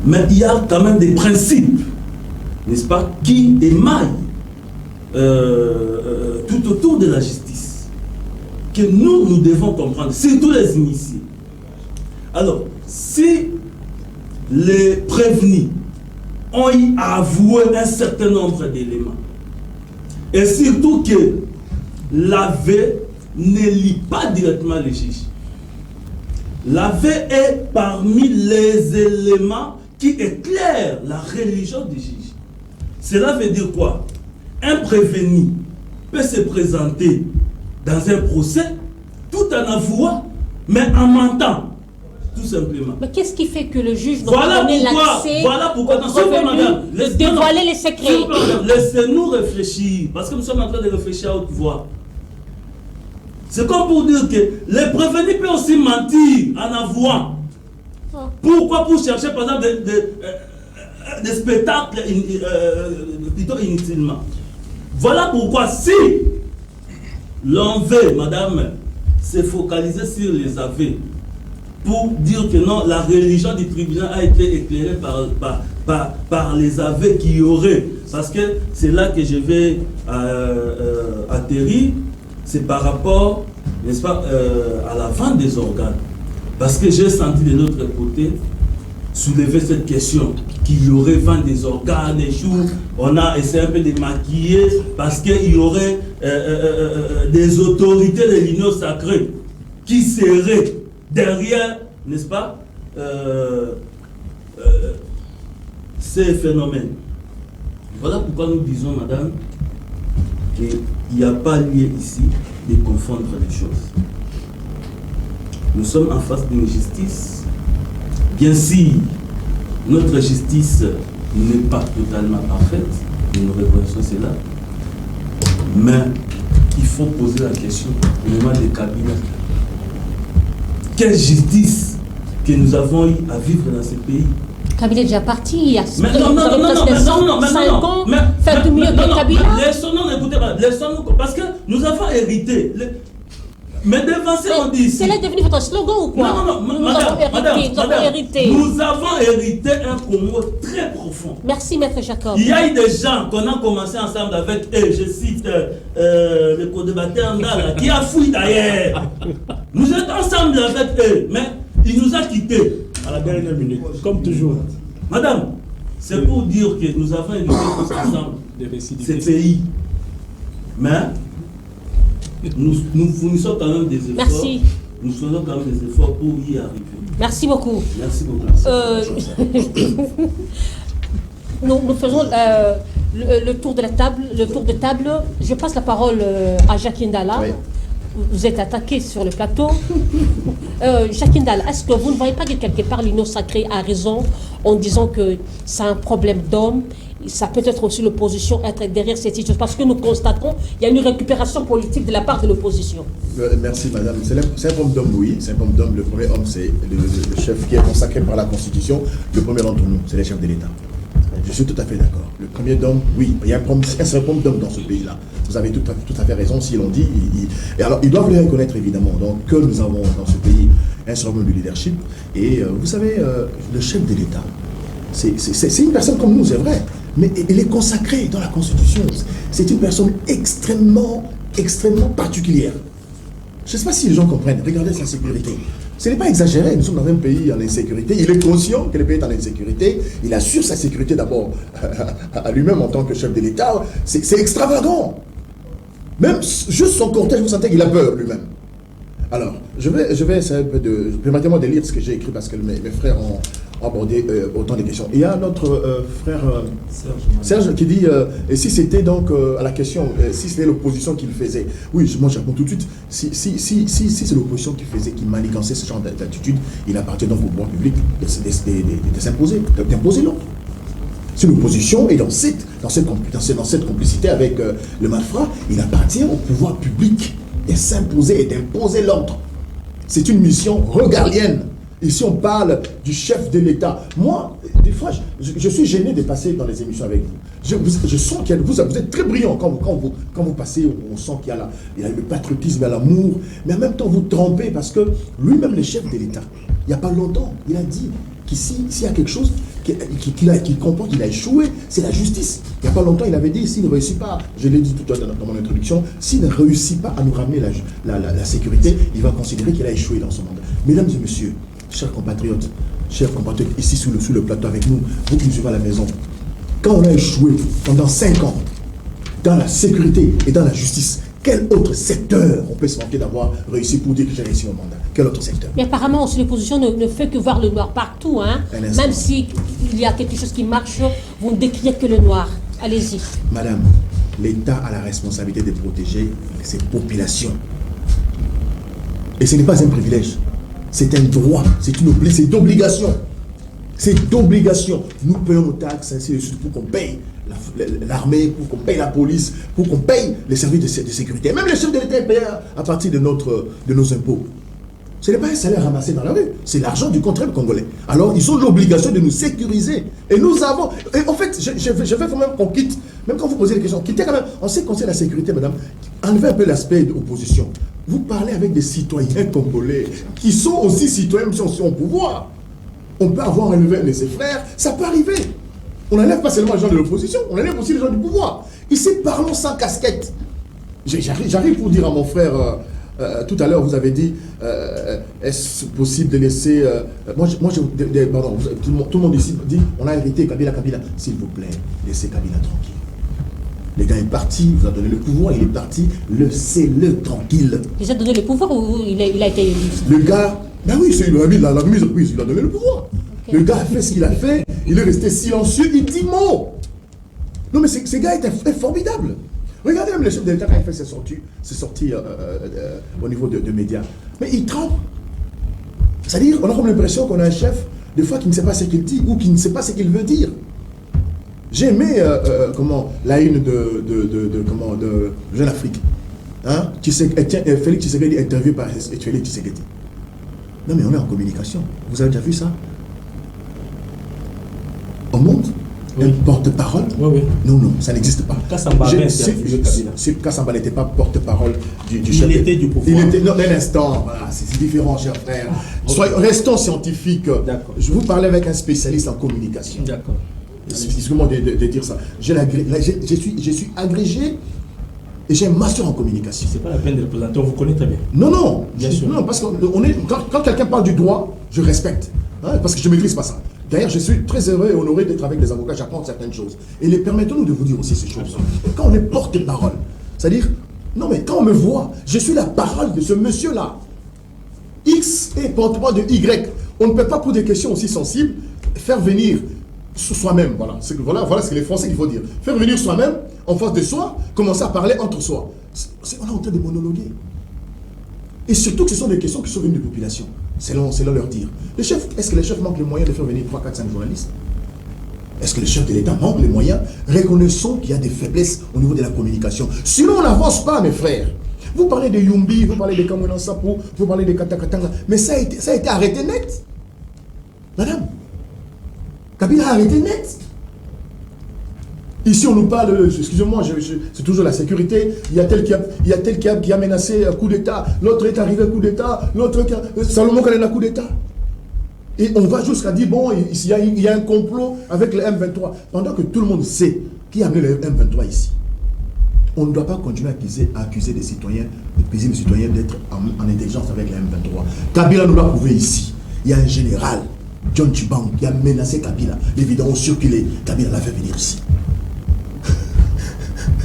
Mais il y a quand même des principes n'est-ce pas, qui émaillent tout autour de la justice, que nous devons comprendre, surtout les initiés. Alors, si les prévenus ont avoué un certain nombre d'éléments, et surtout que l'AV ne lit pas directement les juges, l'AV est parmi les éléments qui éclairent la religion des juges. Cela veut dire quoi? Un prévenu peut se présenter dans un procès tout en avouant, mais en mentant, tout simplement. Mais qu'est-ce qui fait que le juge doit Voilà donner pourquoi, l'accès voilà pourquoi, madame, de dévoiler les secrets? Laissez-nous réfléchir, parce que nous sommes en train de réfléchir à haute voix. C'est comme pour dire que les prévenus peuvent aussi mentir en avouant. Pourquoi? Pour chercher, par exemple, des spectacles plutôt inutilement. Voilà pourquoi, si l'on veut, madame, se focaliser sur les AV pour dire que non, la religion du tribunal a été éclairée par les AV qui y auraient, parce que c'est là que je vais atterrir, c'est par rapport, n'est-ce pas, à la vente des organes. Parce que j'ai senti de l'autre côté soulever cette question, qu'il y aurait vente des organes et tout. On a essayé un peu de maquiller parce qu'il y aurait des autorités de l'Union sacrée qui seraient derrière, n'est-ce pas, ces phénomènes. Voilà pourquoi nous disons, madame, qu'il n'y a pas lieu ici de confondre les choses. Nous sommes en face d'une justice. Bien sûr, notre justice n'est pas totalement parfaite, nous reconnaissons cela, mais il faut poser la question au moment des cabinets. Quelle justice que nous avons eu à vivre dans ce pays? Kabila est déjà parti, il y a mais non, faites mieux que Kabila. Laissons-nous, écoutez, laissons-nous, parce que nous avons hérité. Mais devancez, on dit ici. C'est là devenu votre slogan ou quoi? Non, nous avons hérité. Nous avons hérité un Congo très profond. Merci, Maître Jacob. Il y a eu des gens qu'on a commencé ensemble avec eux, je cite le co-débatteur Ndala, qui a fui d'ailleurs. Nous étions ensemble avec eux, mais il nous a quittés. À la dernière minute, comme toujours. Madame, c'est pour dire que nous avons hérité tous ensemble ces pays. Mais nous fournissons quand même des efforts. Merci. Nous faisons quand même des efforts pour y arriver. Merci beaucoup. Merci beaucoup. Nous faisons le tour de la table. Je passe la parole à Jacques Ndala. Oui. Vous êtes attaqué sur le plateau. Jacques Ndala, est-ce que vous ne voyez pas que quelque part l'Union sacrée a raison en disant que c'est un problème d'homme? Ça peut être aussi l'opposition être derrière cette situation, parce que nous constatons qu'il y a une récupération politique de la part de l'opposition. Merci madame. C'est un homme d'homme, oui. C'est un homme d'homme. Le premier homme, c'est le chef qui est consacré par la Constitution. Le premier d'entre nous, c'est le chef de l'État. Je suis tout à fait d'accord. Le premier d'homme, oui, il y a un certain nombre d'hommes dans ce pays-là. Vous avez tout à fait raison si l'on dit. Et alors, ils doivent le reconnaître évidemment. Donc, que nous avons dans ce pays un certain nombre de leadership. Et vous savez, le chef de l'État, c'est une personne comme nous, c'est vrai. Mais il est consacré dans la Constitution. C'est une personne extrêmement particulière. Je ne sais pas si les gens comprennent. Regardez sa sécurité. Ce n'est pas exagéré. Nous sommes dans un pays en insécurité. Il est conscient que le pays est en insécurité. Il assure sa sécurité d'abord à lui-même en tant que chef de l'État. C'est extravagant. Même juste son cortège, vous sentez qu'il a peur lui-même. Alors, je vais essayer un peu de... Permettez-moi de lire ce que j'ai écrit parce que mes frères ont abordé autant de questions. Il y a notre frère Serge qui dit, et si c'était donc à la question, si c'était l'opposition qui le faisait, oui, moi je réponds tout de suite, si c'est l'opposition qui faisait, qui manigançait ce genre d'attitude, il appartient donc au pouvoir public de s'imposer, d'imposer l'ordre. Si l'opposition est dans cette complicité avec le malfrat, il appartient au pouvoir public de s'imposer et d'imposer l'ordre. C'est une mission regalienne. Ici, on parle du chef de l'État. Moi, des fois, je suis gêné de passer dans les émissions avec vous. Je sens que vous êtes très brillant quand vous passez. On sent qu'il y a le patriotisme, il y a l'amour. Mais en même temps, vous trompez parce que lui-même, le chef de l'État, il n'y a pas longtemps, il a dit qu'ici, s'il y a quelque chose, qui comprend qu'il a échoué, c'est la justice. Il n'y a pas longtemps, il avait dit, s'il ne réussit pas, je l'ai dit tout à l'heure dans mon introduction, s'il ne réussit pas à nous ramener la sécurité, il va considérer qu'il a échoué dans son mandat. Mesdames et messieurs, chers compatriotes ici sous le plateau avec nous, vous qui nous suivez à la maison, quand on a échoué pendant 5 ans dans la sécurité et dans la justice, quel autre secteur on peut se vanter d'avoir réussi pour dire que j'ai réussi mon mandat? Quel autre secteur? Mais apparemment, aussi, l'opposition ne fait que voir le noir partout. Hein. Même s'il y a quelque chose qui marche, vous ne décriez que le noir. Allez-y. Madame, l'État a la responsabilité de protéger ses populations. Et ce n'est pas un privilège. C'est un droit, c'est une obligation. C'est d'obligation. Nous payons nos taxes, ainsi de suite, pour qu'on paye l'armée, pour qu'on paye la police, pour qu'on paye les services de sécurité. Même les chefs de l'État est payé à partir de nos impôts. Ce n'est pas un salaire ramassé dans la rue, c'est l'argent du contribuable congolais. Alors, ils ont l'obligation de nous sécuriser. Et nous avons... Et en fait, je veux quand même qu'on quitte, même quand vous posez des questions, quittez quand même... On sait qu'on sait la sécurité, madame. Enlevez un peu l'aspect d'opposition. Vous parlez avec des citoyens congolais qui sont aussi citoyens, même si on est au pouvoir. On peut avoir enlevé un de ses frères, ça peut arriver. On n'enlève pas seulement les gens de l'opposition, on enlève aussi les gens du pouvoir. Ici, parlons sans casquette. J'arrive pour dire à mon frère, tout à l'heure, vous avez dit, est-ce possible de laisser... pardon, tout le monde ici dit, on a hérité Kabila. S'il vous plaît, laissez Kabila tranquille. Le gars est parti, il vous a donné le pouvoir, il est parti, laissez-le tranquille. Il a donné le pouvoir ou il a été élu? Le gars, ben oui, il a donné le pouvoir. Okay. Le gars a fait ce qu'il a fait, il est resté silencieux, il dit mot. Non mais ce gars est formidable. Regardez même le chef de l'État quand il fait ses sorties au niveau de médias. Mais il tremble. C'est-à-dire, on a comme l'impression qu'on a un chef, des fois, qui ne sait pas ce qu'il dit ou qui ne sait pas ce qu'il veut dire. J'ai aimé la une de Jeune Afrique. Hein? Félix Tshisekedi interviewé par Félix Tshisekedi. Non mais on est en communication. Vous avez déjà vu ça? On monte un porte-parole? Oui. Non, ça n'existe pas. Kassamba n'était pas porte-parole du chef. Il était du pouvoir. Non, un instant, voilà, c'est différent, cher frère. Restons scientifiques. Je vous parlais avec un spécialiste en communication. D'accord. Excusez-moi de dire ça. Je suis agrégé et j'ai un master en communication. C'est pas la peine de le présenter, on vous connaît très bien. Non. Bien sûr. Non, parce que quand quelqu'un parle du droit, je respecte. Hein, parce que je ne maîtrise pas ça. D'ailleurs, je suis très heureux et honoré d'être avec des avocats, j'apprends certaines choses. Et permettons-nous de vous dire aussi ces choses. Quand on est porte-parole, c'est-à-dire, non mais quand on me voit, je suis la parole de ce monsieur-là. X est porte-parole de Y. On ne peut pas, pour des questions aussi sensibles, faire venir soi-même, voilà ce que les Français il faut dire. Faire venir soi-même en face de soi, commencer à parler entre soi. On est en train de monologuer. Et surtout que ce sont des questions qui sont venues des populations, selon leur dire. Est-ce que les chefs manquent les moyens de faire venir 3, 4, 5 journalistes? Est-ce que le chef de l'État manque les moyens? Reconnaissons qu'il y a des faiblesses au niveau de la communication. Sinon, on n'avance pas, mes frères. Vous parlez de Yumbi, vous parlez de Kamounan Sapo, vous parlez de Katakatanga, mais ça a été arrêté net. Madame, Kabila a arrêté net. Ici, on nous parle, excusez-moi, c'est toujours la sécurité. Il y a tel qui a menacé un coup d'État, l'autre est arrivé à coup d'État, Salomon Kalena coup d'État. Et on va jusqu'à dire, bon, il y a un complot avec le M23. Pendant que tout le monde sait qui a amené le M23 ici. On ne doit pas continuer à accuser les citoyens d'être en intelligence avec le M23. Kabila nous l'a prouvé ici. Il y a un général, John Tshibang, qui a menacé Kabila. Les vidéos ont circulé. Kabila l'a fait venir ici.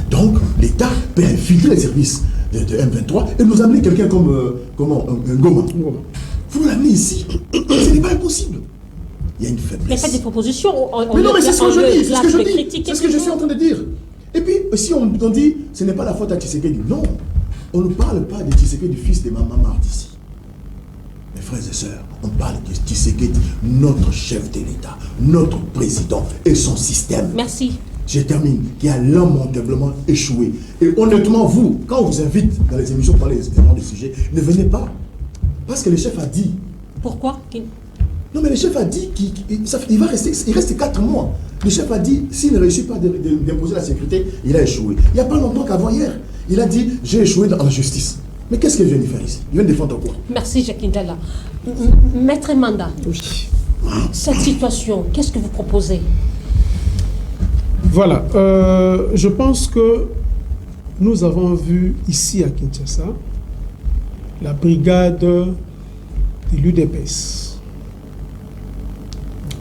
Donc, l'État peut infiltrer les services de M23 et nous amener quelqu'un comme un Goma. Vous l'amenez ici. Ce n'est pas impossible. Il y a une faiblesse. Mais faites des propositions. Mais non, mais c'est ce que je dis. C'est ce que je suis en train de dire. Et puis, si on dit, ce n'est pas la faute à Tshisekedi. Non. On ne parle pas de Tshisekedi, du fils de Maman Marthe ici. Mes frères et sœurs, on parle de Tshisekedi, notre chef de l'État, notre président et son système. Merci. Je termine, qui a lamentablement échoué. Et honnêtement, vous, quand on vous invite dans les émissions pour parler de sujets, ne venez pas. Parce que le chef a dit. Pourquoi? Non, mais le chef a dit il reste 4 mois. Le chef a dit, s'il ne réussit pas d'imposer la sécurité, il a échoué. Il n'y a pas longtemps qu'avant-hier, il a dit, j'ai échoué dans la justice. Mais qu'est-ce qu'il vient de faire ici? Il vient de défendre quoi? Merci, Jacques Ndala. Maître Manda. Oui. Cette situation, qu'est-ce que vous proposez? Voilà, je pense que nous avons vu ici à Kinshasa la brigade de l'UDPS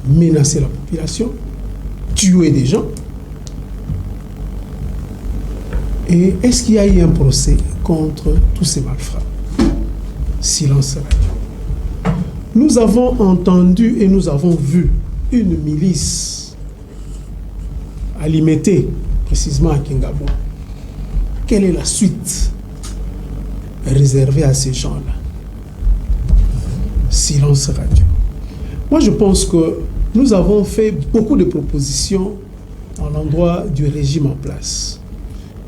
menacer la population, tuer des gens. Et est-ce qu'il y a eu un procès contre tous ces malfrats? Silence radio. Nous avons entendu et nous avons vu une milice alimentée, précisément à Kingabo. Quelle est la suite réservée à ces gens-là? Silence radio. Moi, je pense que nous avons fait beaucoup de propositions à l'endroit du régime en place.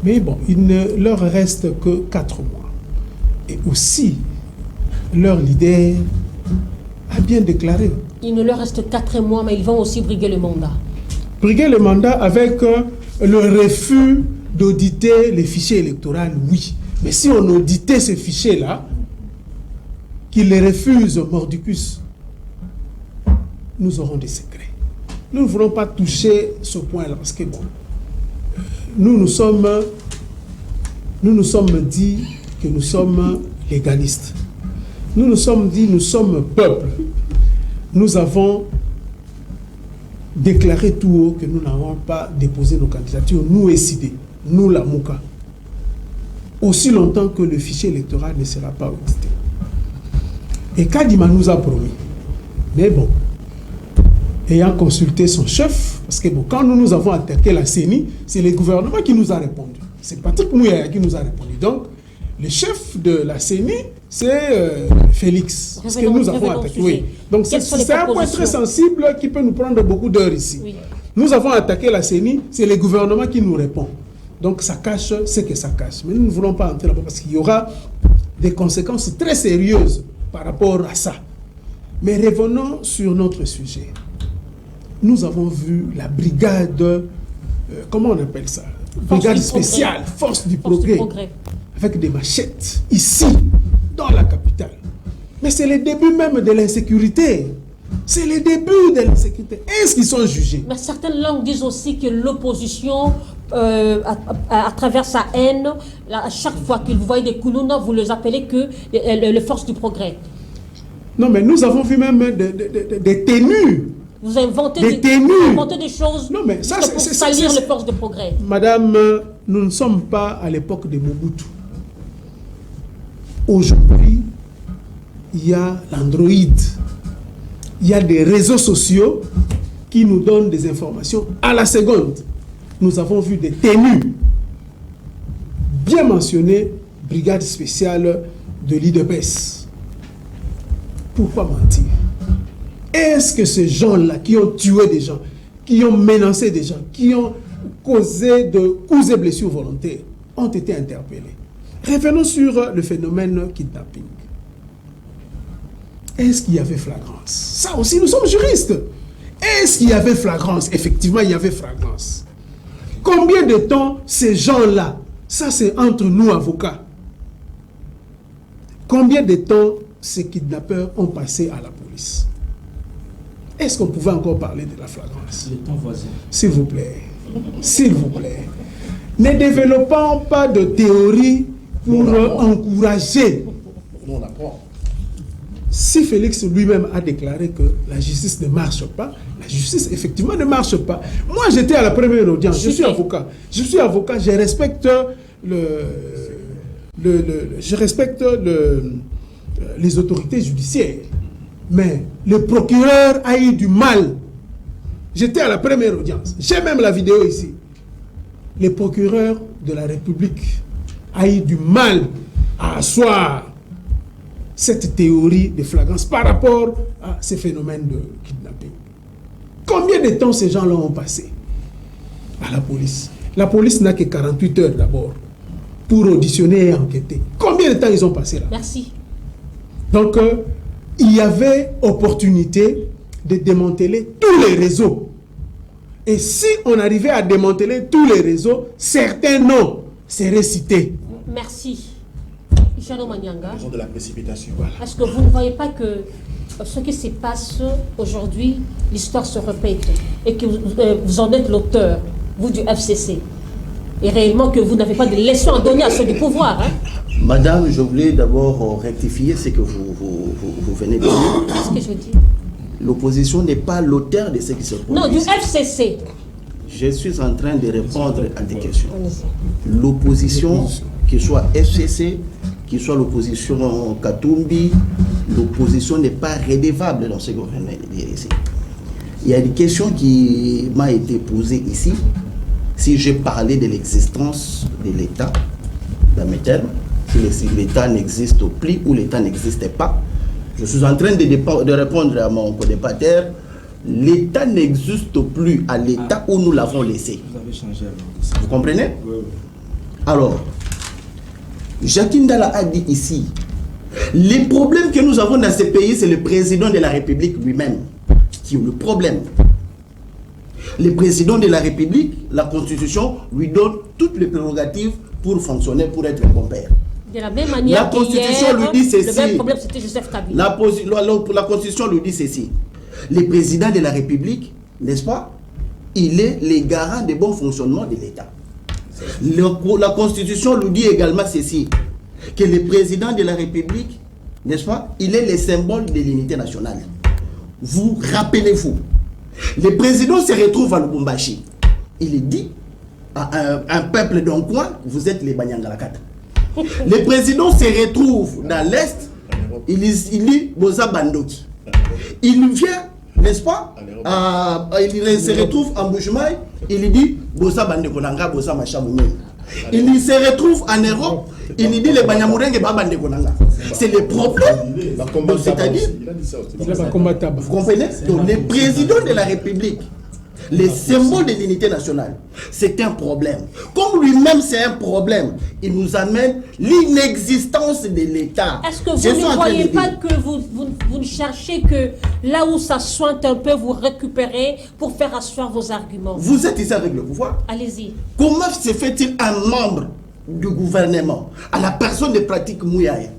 Mais bon, il ne leur reste que 4 mois. Et aussi, leur leader a bien déclaré. Il ne leur reste 4 mois, mais ils vont aussi briguer le mandat. Briguer le mandat avec le refus d'auditer les fichiers électoraux, oui. Mais si on auditait ces fichiers-là, qu'ils les refusent mordicus, nous aurons des secrets. Nous ne voulons pas toucher ce point-là, parce que bon, nous nous sommes dit que nous sommes légalistes. Nous nous sommes dit, nous sommes peuple. Nous avons déclaré tout haut que nous n'avons pas déposé nos candidatures, nous SID, nous la Mouka, aussi longtemps que le fichier électoral ne sera pas audité. Et Kadima nous a promis. Mais bon, ayant consulté son chef, parce que bon, quand nous avons attaqué la CENI, c'est le gouvernement qui nous a répondu. C'est Patrick Mouyaya qui nous a répondu. Donc, le chef de la CENI, c'est Félix. Parce que nous avons attaqué. Oui. Donc, c'est un point très sensible qui peut nous prendre beaucoup d'heures ici. Oui. Nous avons attaqué la CENI, c'est le gouvernement qui nous répond. Donc, ça cache ce que ça cache. Mais nous ne voulons pas entrer là-bas parce qu'il y aura des conséquences très sérieuses par rapport à ça. Mais revenons sur notre sujet. Nous avons vu la brigade, comment on appelle ça? Brigade spéciale, force du progrès, avec des machettes, ici, dans la capitale. Mais c'est le début même de l'insécurité. C'est le début de l'insécurité. Est-ce qu'ils sont jugés? Mais certaines langues disent aussi que l'opposition, à travers sa haine, à chaque fois que vous voyez des Koulouna, vous les appelez que les forces du progrès. Non, mais nous avons vu même des tenues. Vous inventez des choses non, mais ça, pour salir les forces de progrès. Madame, nous ne sommes pas à l'époque de Mobutu. Aujourd'hui, il y a l'Android. Il y a des réseaux sociaux qui nous donnent des informations à la seconde. Nous avons vu des tenues bien mentionnées, brigade spéciale de l'IDPS. Pourquoi mentir? Est-ce que ces gens-là qui ont tué des gens, qui ont menacé des gens, qui ont causé de coups et blessures volontaires, ont été interpellés? Revenons sur le phénomène kidnapping. Est-ce qu'il y avait flagrance? Ça aussi, nous sommes juristes. Est-ce qu'il y avait flagrance? Effectivement, il y avait flagrance. Combien de temps ces gens-là, ça c'est entre nous avocats, combien de temps ces kidnappeurs ont passé à la police? Est-ce qu'on pouvait encore parler de la flagrance? Le temps voisin. S'il vous plaît. S'il vous plaît. Ne développons pas de théorie pour encourager. Non, on apprend. Si Félix lui-même a déclaré que la justice ne marche pas, la justice effectivement ne marche pas. Moi, j'étais à la première audience. Je suis avocat. Je suis avocat. Je respecte les autorités judiciaires. Mais le procureur a eu du mal. J'étais à la première audience. J'ai même la vidéo ici. Le procureur de la République a eu du mal à asseoir cette théorie de flagrance par rapport à ces phénomènes de kidnapping. Combien de temps ces gens-là ont passé à la police? La police n'a que 48 heures d'abord pour auditionner et enquêter. Combien de temps ils ont passé là? Merci. Donc, il y avait opportunité de démanteler tous les réseaux. Et si on arrivait à démanteler tous les réseaux, certains noms seraient cités. Merci. Ishano Manyanga. Raison de la précipitation. Est-ce que vous ne voyez pas que ce qui se passe aujourd'hui, l'histoire se répète et que vous en êtes l'auteur, vous du FCC, et réellement que vous n'avez pas de leçons à donner à ceux du pouvoir. Hein? Madame, je voulais d'abord rectifier ce que vous venez de dire. Qu'est-ce que je dis? L'opposition n'est pas l'auteur de ce qui se produit. Non, du FCC. Je suis en train de répondre à des questions. L'opposition, qu'il soit FCC, qu'il soit l'opposition Katumbi, l'opposition n'est pas redevable dans ce que vous venez de dire ici. Il y a une question qui m'a été posée ici. Si j'ai parlé de l'existence de l'État, dans mes termes, si l'État n'existe plus ou l'État n'existait pas, je suis en train de répondre à mon co-débatteur. L'État n'existe plus à l'État où nous l'avons laissé. Vous avez changé alors. Vous comprenez? Oui. Alors, Jacques Ndala a dit ici, les problèmes que nous avons dans ce pays, c'est le président de la République lui-même qui est le problème. Le président de la République, la Constitution lui donne toutes les prérogatives pour fonctionner, pour être un bon père. De la même manière, la Constitution lui dit ceci. Le même problème, c'était Joseph Kabila. La Constitution lui dit ceci. Le président de la République, n'est-ce pas, il est le garant du bon fonctionnement de l'État. La Constitution lui dit également ceci, que le président de la République, n'est-ce pas, il est le symbole de l'unité nationale. Vous rappelez-vous, le président se retrouve à Lubumbashi. Il dit à un peuple d'un coin, vous êtes les Banyangalakata. Le président se retrouve dans l'Est, il dit Boza Bandoki. Il vient, n'est-ce pas, il se retrouve en Bouchemaï, il dit Boza Bandekonanga, Boza Machamouni. Il se retrouve en Europe, il dit les Banyamurenge Babandekonanga. C'est le problème. C'est-à-dire, vous comprenez? Donc, le président de la République, les symboles de l'unité nationale, c'est un problème. Comme lui-même c'est un problème, il nous amène l'inexistence de l'État. Est-ce que vous ne voyez pas que vous cherchez que là où ça sointe un peu, vous récupérez pour faire asseoir vos arguments? Vous êtes ici avec le pouvoir. Allez-y. Comment se fait-il un membre du gouvernement, à la personne de Pratique Mouyaye,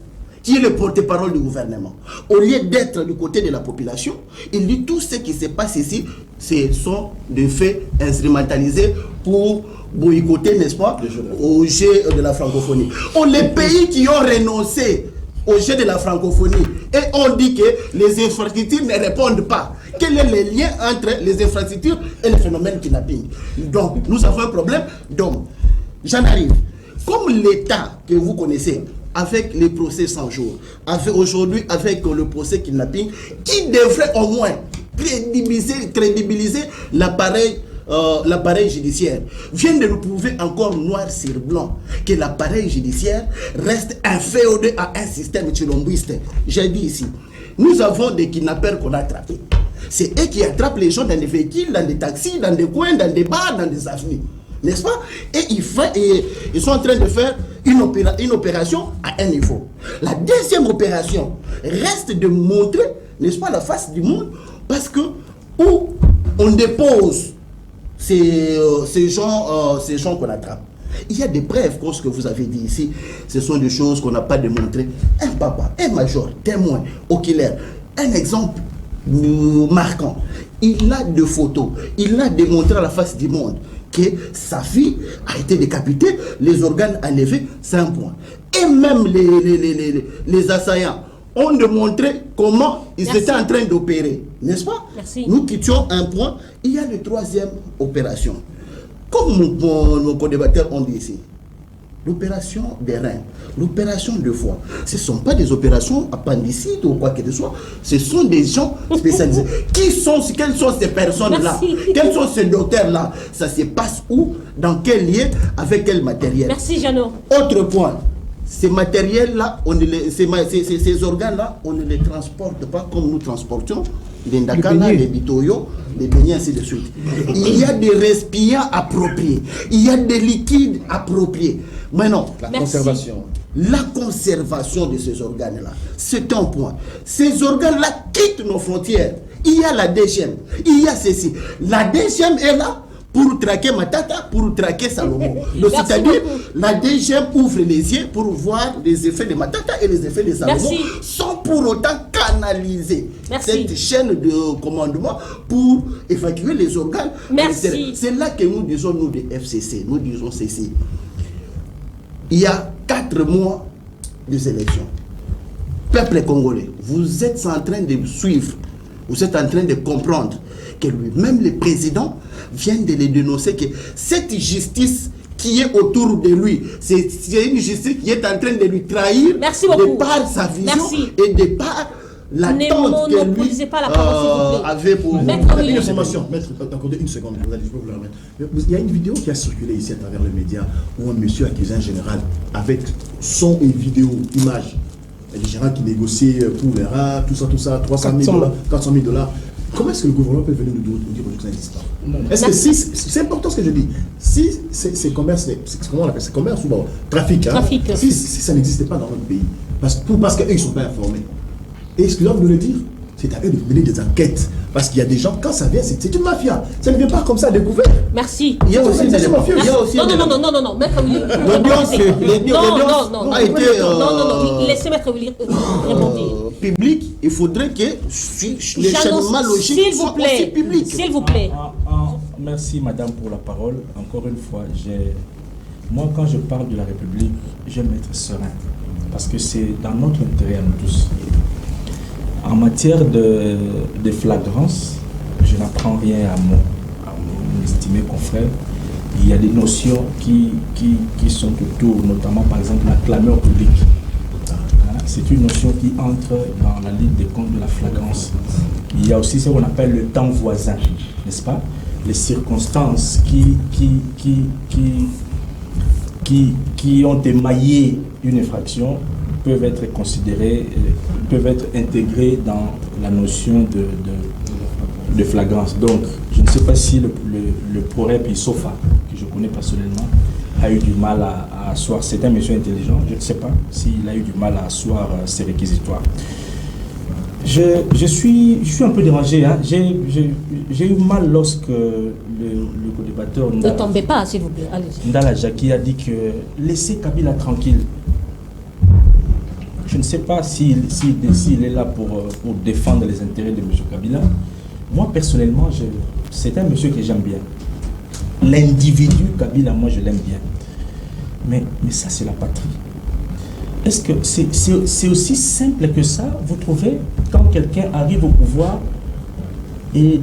qui est le porte-parole du gouvernement, au lieu d'être du côté de la population, il dit tout ce qui se passe ici, ce sont des faits instrumentalisés pour boycotter, n'est-ce pas, au jeu de la francophonie. Les pays qui ont renoncé au jeu de la francophonie et on dit que les infrastructures ne répondent pas. Quel est le lien entre les infrastructures et le phénomène kidnapping? Donc, nous avons un problème. Donc, j'en arrive. Comme l'État que vous connaissez, avec les procès 100 jours, aujourd'hui avec le procès kidnapping, qui devrait au moins crédibiliser l'appareil judiciaire, vient de nous prouver encore noir sur blanc que l'appareil judiciaire reste inféodé à un système chilombiste. J'ai dit ici, nous avons des kidnappeurs qu'on a attrapés. C'est eux qui attrapent les gens dans des véhicules, dans des taxis, dans des coins, dans des bars, dans des avenues. N'est-ce pas? Et ils sont en train de faire une opération à un niveau. La deuxième opération reste de montrer, n'est-ce pas, la face du monde, parce que où on dépose ces gens qu'on attrape. Il y a des preuves, comme ce que vous avez dit ici, ce sont des choses qu'on n'a pas démontrées. Un papa, un major, témoin, oculaire, un exemple marquant. Il a des photos, il a démontré à la face du monde que sa fille a été décapitée, les organes enlevés, c'est un point. Et même les assaillants ont démontré comment ils étaient en train d'opérer, n'est-ce pas? Merci. Nous quittions un point, il y a une troisième opération. Comme nos co-débatteurs ont dit ici, l'opération des reins, l'opération de foie, ce ne sont pas des opérations appendicites ou quoi que ce soit, ce sont des gens spécialisés. Quelles sont ces personnes-là? Quels sont ces docteurs-là? Ça se passe où? Dans quel lieu? Avec quel matériel? Merci, Jeannot. Autre point, ces matériels-là, ces organes-là, on ne les transporte pas comme nous transportions les Ndakana, les Bitoyo, les beignets, ainsi de suite. Il y a des récipients appropriés, il y a des liquides appropriés. Maintenant, la conservation de ces organes-là, c'est un point. Ces organes-là quittent nos frontières. Il y a la DGM, il y a ceci. La DGM est là pour traquer Matata, pour traquer Salomon. C'est-à-dire, la DGM ouvre les yeux pour voir les effets de Matata et les effets de Salomon, sans pour autant canaliser Merci. cette chaîne de commandement pour évacuer les organes. Merci. C'est là que nous disons, nous, des FCC, nous disons ceci. Il y a 4 mois des élections. Peuple congolais, vous êtes en train de suivre, vous êtes en train de comprendre que lui-même, le président, vient de les dénoncer que cette justice qui est autour de lui, c'est une justice qui est en train de lui trahir. Merci beaucoup. De par sa vision. Merci. Et de par l'attente que lui pas la parole, s'il vous plaît. avait pour Une information, maître, accordez une seconde, je peux vous la remettre. Il y a une vidéo qui a circulé ici à travers les médias où un monsieur accusé un général avec son une vidéo, image. Le général qui négociait pour les rats, tout ça, 300 000 $, 400 000 $. Comment est-ce que le gouvernement peut venir nous dire que ça n'existe pas? Est-ce que si, c'est important ce que je dis, si c'est commerce, comment on appelle, c'est commerce ou bon, trafic, hein, si ça n'existait pas dans notre pays, parce qu'eux ils ne sont pas informés. Et excusez-moi de le dire, c'est à eux de mener des enquêtes. Parce qu'il y a des gens, quand ça vient, c'est une mafia. Ça ne vient pas comme ça à découvert. Merci. Il y a aussi des mafieux. Non, maître Willy. Non, laissez maître Willy répondre. Public, il faudrait que les changements logiques soient aussi publics. S'il vous plaît. Merci madame pour la parole. Encore une fois, moi quand je parle de la République, j'aime être serein. Parce que c'est dans notre intérêt à nous tous. En matière de flagrance, je n'apprends rien à mon estimé confrère. Il y a des notions qui sont autour, notamment par exemple la clameur publique. C'est une notion qui entre dans la ligne des comptes de la flagrance. Il y a aussi ce qu'on appelle le temps voisin, n'est-ce pas? Les circonstances qui ont émaillé une infraction peuvent être considérées, peuvent être intégrées dans la notion de flagrance. Donc, je ne sais pas si le prophète Sofa, que je connais personnellement, a eu du mal à asseoir, c'est un monsieur intelligent, je ne sais pas s'il a eu du mal à asseoir ses réquisitoires. Je suis un peu dérangé, hein. J'ai eu mal lorsque le co-débatteur Ne tombez pas, s'il vous plaît, allez-y. Ndala Jackie a dit que laissez Kabila tranquille. Je ne sais pas s'il est là pour défendre les intérêts de M. Kabila. Moi, personnellement, c'est un monsieur que j'aime bien. L'individu Kabila, moi, je l'aime bien. Mais ça, c'est la patrie. Est-ce que c'est aussi simple que ça, vous trouvez, quand quelqu'un arrive au pouvoir, et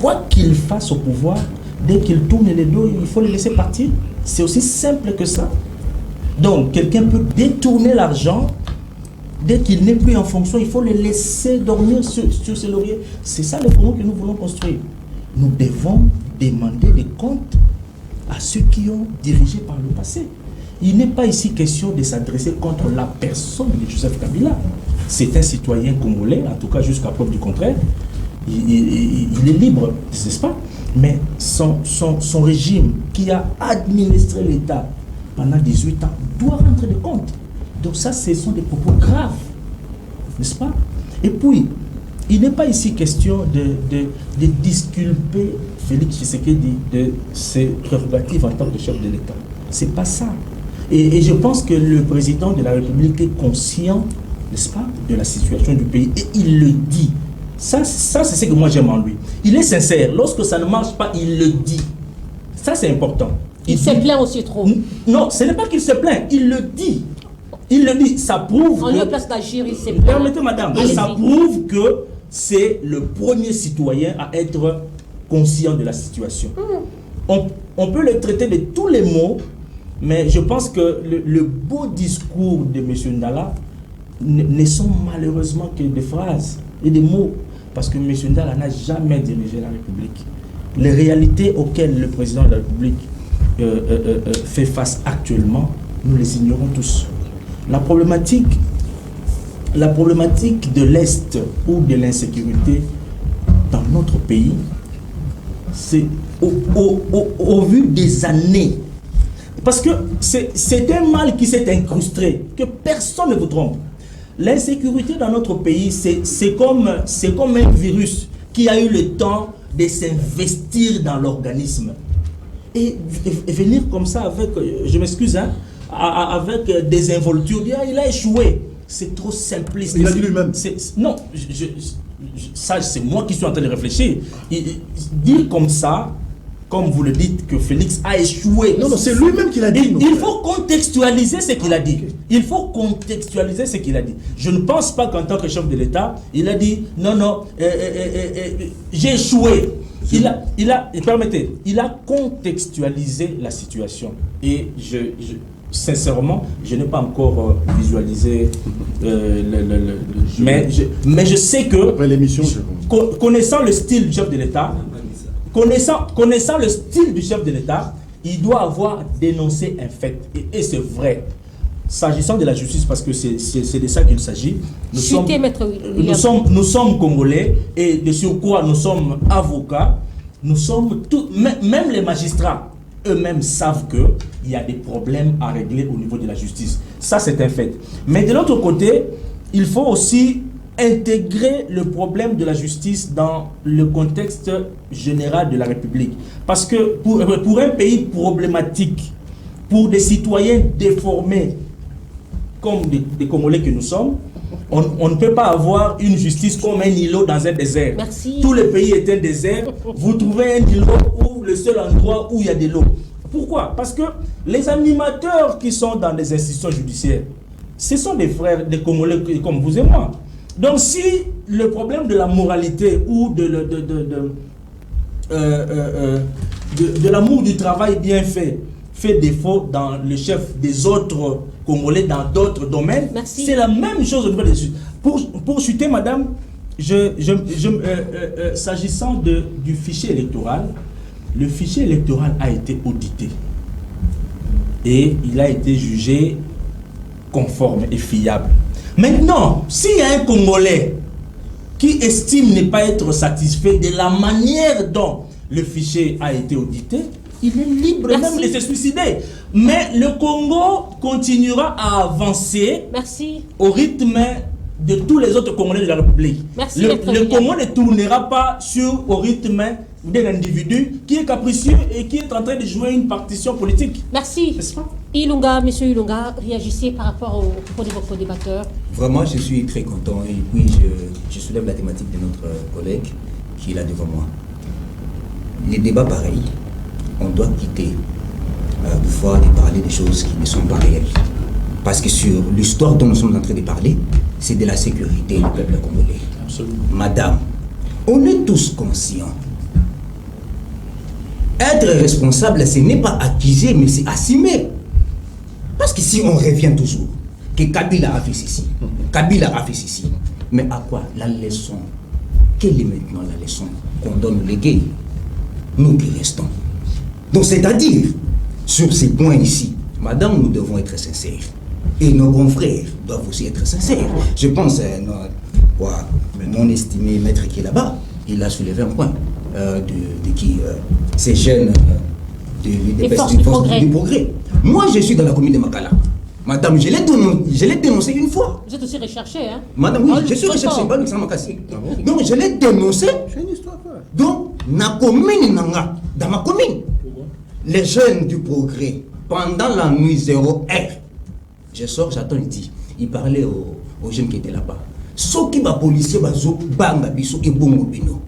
quoi qu'il fasse au pouvoir, dès qu'il tourne les dos, il faut le laisser partir? C'est aussi simple que ça. Donc, quelqu'un peut détourner l'argent, dès qu'il n'est plus en fonction, il faut le laisser dormir sur ses lauriers. C'est ça le Congo que nous voulons construire. Nous devons demander des comptes à ceux qui ont dirigé par le passé. Il n'est pas ici question de s'adresser contre la personne de Joseph Kabila. C'est un citoyen congolais, en tout cas jusqu'à preuve du contraire. Il est libre, n'est-ce pas? Mais son régime qui a administré l'État pendant 18 ans doit rendre des comptes. Donc ça, ce sont des propos graves, n'est-ce pas? Et puis, il n'est pas ici question de disculper Félix Tshisekedi de ses prérogatives en tant que chef de l'État. C'est pas ça. Et je pense que le président de la République est conscient, n'est-ce pas, de la situation du pays. Et il le dit. Ça c'est ce que moi j'aime en lui. Il est sincère. Lorsque ça ne marche pas, il le dit. Ça, c'est important. Il se plaint aussi trop. Non, ce n'est pas qu'il se plaint. Il le dit. Il le dit. Ça prouve En lieu place d'agir, il se plaint. Permettez, madame. Ça prouve que c'est le premier citoyen à être conscient de la situation. On peut le traiter de tous les mots, mais je pense que le beau discours de M. Ndala ne sont malheureusement que des phrases et des mots, parce que M. Ndala n'a jamais dirigé la République. Les réalités auxquelles le président de la République fait face actuellement, nous les ignorons tous. La problématique de l'Est ou de l'insécurité dans notre pays, c'est au vu des années. Parce que c'est un mal qui s'est incrusté, que personne ne vous trompe. L'insécurité dans notre pays, c'est comme un virus qui a eu le temps de s'investir dans l'organisme. Et venir comme ça avec, je m'excuse, hein, avec des involtures, il a échoué. c'est trop simpliste. Il a dit lui-même. Non, ça c'est moi qui suis en train de réfléchir. Dire comme ça, comme vous le dites, que Félix a échoué. Non, c'est lui-même qui l'a dit. Il faut contextualiser ce qu'il a dit. Il faut contextualiser ce qu'il a dit. Je ne pense pas qu'en tant que chef de l'État, il a dit non, j'ai échoué. Permettez, il a contextualisé la situation. Et sincèrement, je n'ai pas encore visualisé mais je sais que, après l'émission, connaissant le style du chef de l'État, connaissant le style du chef de l'État, il doit avoir dénoncé un fait. Et c'est vrai. S'agissant de la justice, parce que c'est de ça qu'il s'agit, nous sommes Congolais et de surcroît nous sommes avocats, nous sommes tous, même les magistrats eux-mêmes savent qu'il y a des problèmes à régler au niveau de la justice. Ça, c'est un fait. Mais de l'autre côté, il faut aussi intégrer le problème de la justice dans le contexte général de la République. Parce que pour un pays problématique, pour des citoyens déformés, comme des Congolais que nous sommes, on ne peut pas avoir une justice comme un îlot dans un désert. Merci. Tout le pays est un désert. Vous trouvez un îlot où le seul endroit où il y a de l'eau. Pourquoi? Parce que les animateurs qui sont dans les institutions judiciaires, ce sont des frères, des Congolais comme vous et moi. Donc si le problème de la moralité ou de l'amour du travail bien fait défaut dans le chef des autres Congolais dans d'autres domaines, c'est la même chose au niveau des justices. Pour chuter, madame, s'agissant du fichier électoral, le fichier électoral a été audité et il a été jugé conforme et fiable. Maintenant, s'il y a un Congolais qui estime ne pas être satisfait de la manière dont le fichier a été audité, il est libre même de se suicider. Mais le Congo continuera à avancer au rythme de tous les autres Congolais de la République. Le Congo ne tournera pas au rythme d'un individu qui est capricieux et qui est en train de jouer une partition politique. Merci. Monsieur Ilunga, réagissez par rapport au propos de votre débatteur. Vraiment, je suis très content et puis je soulève la thématique de notre collègue qui est là devant moi. Les débats pareils, on doit quitter pouvoir de parler des choses qui ne sont pas réelles. Parce que sur l'histoire dont nous sommes en train de parler, c'est de la sécurité du peuple congolais. Absolument. Madame, on est tous conscients. Être responsable, ce n'est pas accuser, mais c'est assumer. Parce que si on revient toujours, que Kabila a fait ceci, Kabila a fait ceci, mais à quoi la leçon? Quelle est maintenant la leçon qu'on donne les gays? Nous qui restons. Donc c'est-à-dire, sur ces points ici, madame, nous devons être sincères. Et nos confrères doivent aussi être sincères. Je pense à mon estimé maître qui est là-bas, il a soulevé un point ces jeunes des forces du progrès. Moi, je suis dans la commune de Makala. Madame, je l'ai dénoncé une fois. Vous êtes aussi recherché, hein? Madame, oui, je suis recherché. Donc, je l'ai dénoncé. Donc, dans ma commune, les jeunes du progrès, pendant la nuit 0 heure, je sors, j'attends, il parlait aux jeunes qui étaient là-bas. Ce qui va policier, banga biso et bongo bino.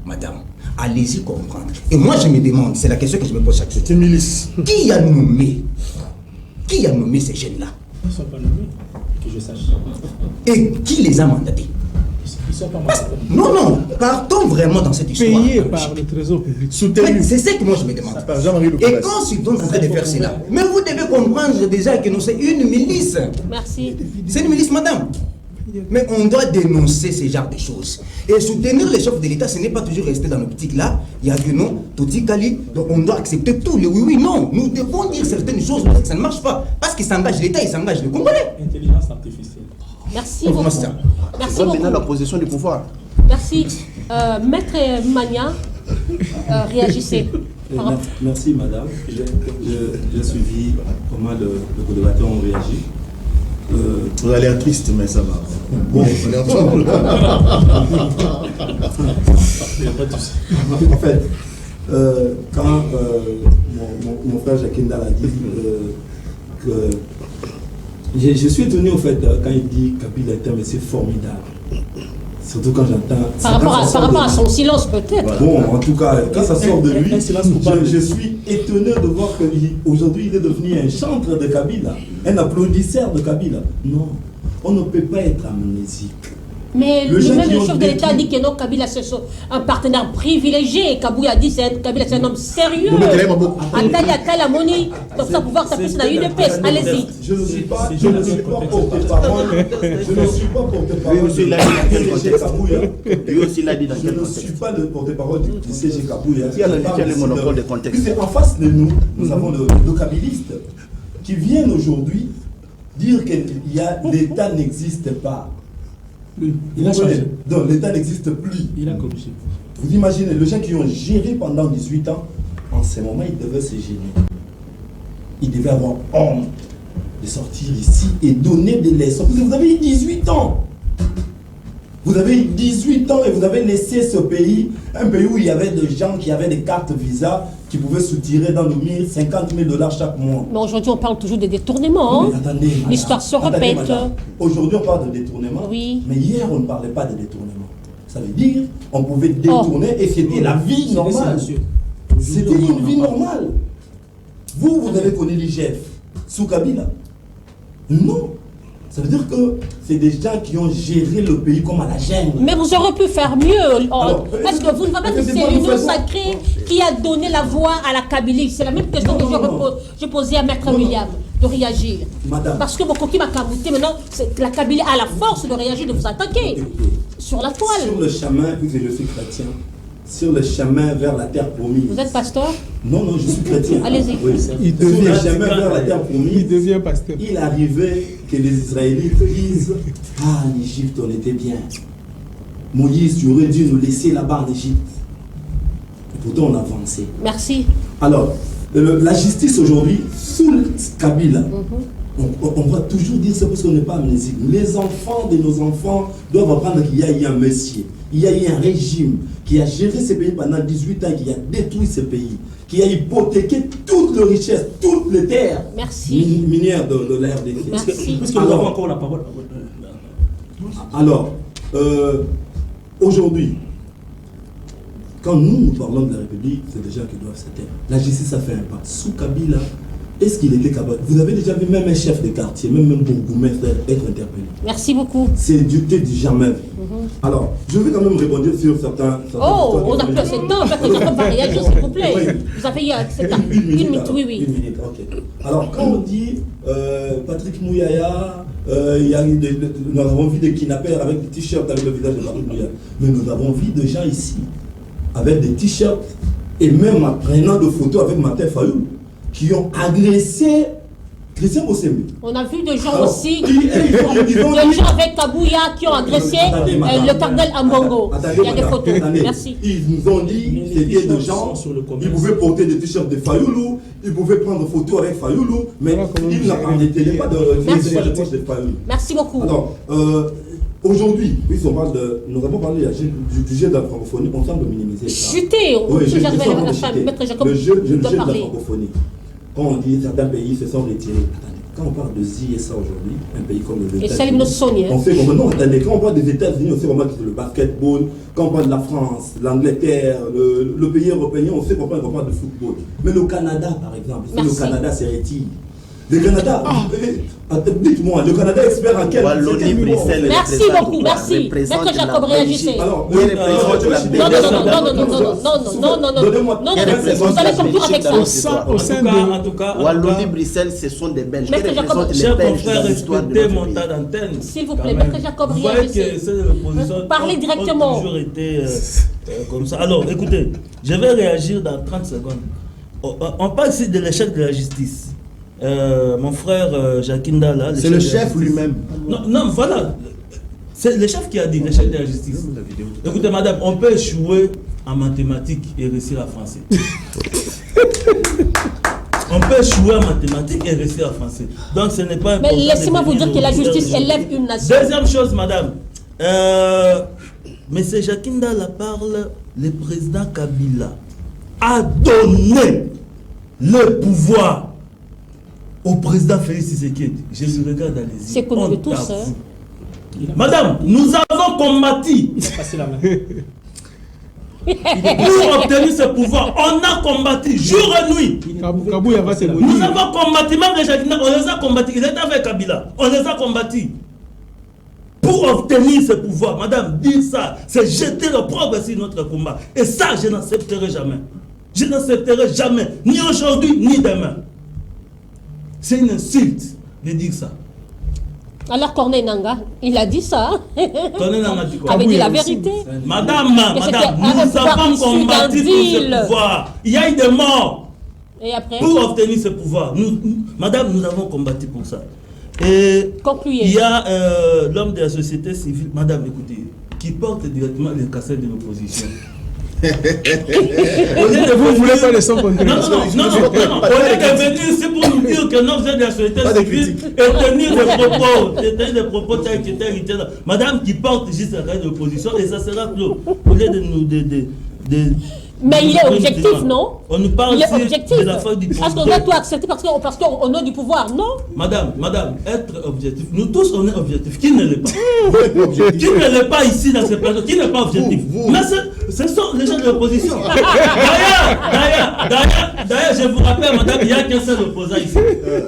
Madame, allez-y comprendre. Et moi, je me demande, c'est la question que je me pose chaque jour. C'est une milice. Qui a nommé ces jeunes-là? Ils ne sont pas nommés, que je sache. Et qui les a mandatés? Ils sont pas mandatés. Non, partons vraiment dans cette histoire. Payés par le trésor public. C'est ce que moi je me demande. Et quand ils sont en train de faire cela, mais vous devez comprendre déjà que nous, c'est une milice. Merci. C'est une milice, madame. Mais on doit dénoncer ce genre de choses. Et soutenir les chefs de l'État, ce n'est pas toujours rester dans l'optique là. Il y a du non, tout dit Kali. Donc on doit accepter tout. Le oui, non. Nous devons dire certaines choses, mais ça ne marche pas. Parce qu'il s'engage l'État, il s'engage le Congolais. Intelligence artificielle. Merci beaucoup. Merci beaucoup. Maintenant la position du pouvoir. Merci. Maître Mania, réagissez. Merci madame. J'ai suivi comment le co-débatteur ont réagi. Vous allez être triste, mais ça va. Bon, on est ensemble. En fait, quand mon frère Jacqueline a dit Je suis étonné au fait quand il dit Kabila est un monsieur formidable. Surtout quand j'entends. Par rapport à son silence, peut-être. Bon, en tout cas, quand ça sort de lui, je suis étonné de voir qu'aujourd'hui il est devenu un chantre de Kabila, un applaudisseur de Kabila. Non, on ne peut pas être amnésique. Mais même le chef de l'État dit que non, Kabila c'est un partenaire privilégié. Et Kabouya a dit que Kabila c'est un homme sérieux. Atala Moni, donc ça pouvoir taper sur la UDPS. Allez-y. Je ne suis pas porte-parole. Je ne suis pas porte-parole du CG Kabouya. Lui aussi l'a dit dans quel contexte? Je ne suis pas le porte-parole du CG Kabouya. Qui a le monopole de contexte? En face de nous, nous avons le kabilistes qui viennent aujourd'hui dire que l'État n'existe pas. Il a changé. Donc l'État n'existe plus. Il a corrigé. Vous imaginez, les gens qui ont géré pendant 18 ans, en ce moment, ils devaient se gêner. Ils devaient avoir honte de sortir ici et donner des leçons. Vous avez eu 18 ans. Vous avez eu 18 ans et vous avez laissé ce pays, un pays où il y avait des gens qui avaient des cartes Visa, qui pouvaient soutirer dans le mire 50 000 $ chaque mois. Mais aujourd'hui, on parle toujours des détournements. Oui, attendez, l'histoire se répète. Aujourd'hui, on parle de détournement. Oui. Mais hier, on ne parlait pas de détournement. Ça veut dire qu'on pouvait détourner et c'était la vie normale. C'était une vie normale. Vous avez connu l'IGF sous Kabila? Non. Ça veut dire que c'est des gens qui ont géré le pays comme à la jungle. Mais vous aurez pu faire mieux. Parce que vous ne voyez pas que c'est l'Union sacrée qui a donné la voix à la Kabylie. C'est la même question que je posais à Maître William, de réagir. Madame. Parce que beaucoup qui m'a cabouté, maintenant, la Kabylie a la force de réagir, de vous attaquer. Sur la toile. Sur le chemin, vu que je suis chrétien, sur le chemin vers la terre promise. Vous êtes pasteur? Non, je suis chrétien. Allez-y. Oui. Il Sur devient, le chemin vers la terre promise, il devient pasteur. il arrivait que les Israélites disent « Ah, en Égypte, on était bien. Moïse, tu aurais dû nous laisser là-bas en Égypte. » Pourtant, on a avancé. Merci. Alors, la justice aujourd'hui, sous le Kabila, on va toujours dire ça parce qu'on n'est pas amnésique. Les enfants de nos enfants doivent apprendre qu'il y a eu un monsieur, il y a eu un régime qui a géré ce pays pendant 18 ans, qui a détruit ce pays, qui a hypothéqué toutes les richesses, toutes les terres minières de la RDC. Puisque nous avons encore la parole. Alors, aujourd'hui, quand nous parlons de la République, c'est des gens qui doivent se taire. La justice a fait un pas. Sous Kabila, est-ce qu'il était capable? Vous avez déjà vu même un chef de quartier, même un bourgmestre être interpellé. Merci beaucoup. C'est du jamais. Alors, je vais quand même répondre sur certains... On a plus assez de temps, parce que je ne peux pas réagir, s'il vous plaît. Vous avez eu une minute. Oui. Une minute, ok. Alors, quand on dit Patrick Mouyaya, nous avons vu des kidnappeurs avec des t-shirts avec le visage de Patrick Mouyaya, mais nous avons vu des gens ici avec des t-shirts et même en prenant des photos avec Martin Fayoul qui ont agressé Christian Bossembe. On a vu des gens aussi, des gens avec Kabouya qui ont agressé le cardinal Ambongo. Il y a des photos. Merci. Ils nous ont dit que c'était des gens, ils pouvaient porter des t-shirts de Fayoulou, ils pouvaient prendre photo avec Fayoulou, mais ils n'arrêtaient pas de réponse de Fayoulou. Merci beaucoup. Alors, aujourd'hui, nous avons parlé du jeu de la francophonie, on semble minimiser ça. Chuter, j'arrive à la fin, Maître Jacob, le jeu de la parler. francophonie. Quand on dit certains pays se sont retirés, attendez, quand on parle de ZSA aujourd'hui, un pays comme les États-Unis, on sait comment, non, attendez, quand on parle des États-Unis, on sait comment c'est le basketball, quand on parle de la France, l'Angleterre, le pays européen, on sait comment on parle de football. Mais le Canada, par exemple, si le Canada se retire, le Canada, dites-moi, le Canada espère en quel Merci beaucoup, merci. Maître Jacob, réagissez. Non, vous allez conclure avec ça. En tout cas, Wallonie, Bruxelles, ce sont des Belges. Maître Jacob, s'il vous plaît, Maître Jacob, réagissez. Parlez directement. Toujours été comme ça. Alors, écoutez, je vais réagir dans 30 secondes. On parle ici de l'échec de la justice. Mon frère Jakinda là, c'est le chef lui-même. Non, voilà. C'est le chef qui a dit l'échec de la justice. Écoutez, madame, on peut échouer en mathématiques et réussir en français. On peut échouer en mathématiques et réussir en français. Donc ce n'est pas important. Mais laissez-moi vous dire que la justice élève une nation. Deuxième chose, madame. Monsieur Jakinda là parle, le président Kabila a donné le pouvoir au président Félix Tshisekedi. Je le regarde dans les yeux. C'est connu de tous. Madame, nous avons combattu. Passez la main. Pour obtenir ce pouvoir, on a combattu jour et nuit. Kabouya va se Nous avons combattu, même les Jacquina, on les a combattus. Il était avec Kabila. On les a combattus. Pour obtenir ce pouvoir, madame, dire ça, c'est jeter le propre sur notre combat. Et ça, je n'accepterai jamais. Je n'accepterai jamais, ni aujourd'hui, ni demain. C'est une insulte de dire ça. Alors Corneille Nangaa, il a dit ça. Corneille Nangaa dit quoi? Avait dit la vérité. Madame, nous avons combattu pour ce pouvoir. Il y a eu des morts. Et après? Pour obtenir ce pouvoir. Madame, nous avons combattu pour ça. Et concluez. Il y a l'homme de la société civile, madame, écoutez, qui porte directement les cassettes de l'opposition. Vous voulez pas les 100 contre non. On est venu ici pour nous dire que nous sommes de la société civile et tenir des propos tels que tels. Madame qui porte juste la casquette de l'opposition et ça sera clos. Au lieu de nous mais il est objectif, non? On nous parle il est objectif. De la faute du Est-ce qu'on doit tout accepter parce qu'au nom du pouvoir? Non. Madame, être objectif. Nous tous, on est objectif. Qui ne l'est pas? Qui ne l'est pas ici dans ce plateau? Qui n'est pas objectif? Mais ce sont les gens de l'opposition. D'ailleurs, je vous rappelle, madame, il n'y a qu'un seul opposant ici.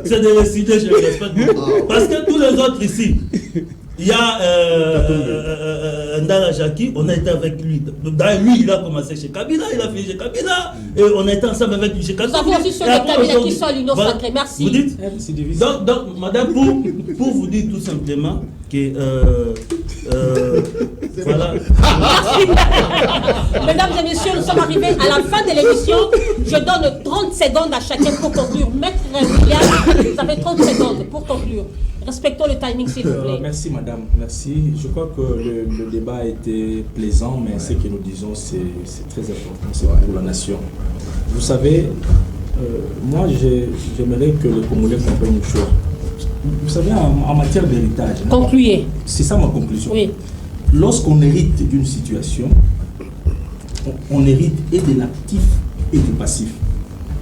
C'est de décider, je le respecte beaucoup. Parce que tous les autres ici, il y a Ndala Jackie, on a été avec lui. D'ailleurs, lui, il a commencé chez Kabila, il a fini chez Kabila, et on a été ensemble avec lui chez Kabila. Nous avons aussi sur le Kabila qui sont l'union sacrée. Merci. Vous dites? Donc, madame, pour vous dire tout simplement que voilà. Mesdames et messieurs, nous sommes arrivés à la fin de l'émission. Je donne 30 secondes à chacun pour conclure. Maître William, ça fait 30 secondes pour conclure. Respectons le timing, s'il vous plaît. Merci, madame. Merci. Je crois que le débat a été plaisant, mais ce que nous disons, c'est très important. C'est pour la nation. Vous savez, moi, j'aimerais que les Congolais comprennent une chose. Vous savez, en matière d'héritage... Concluez. C'est ça ma conclusion. Oui. Lorsqu'on hérite d'une situation, on hérite et de l'actif et du passif.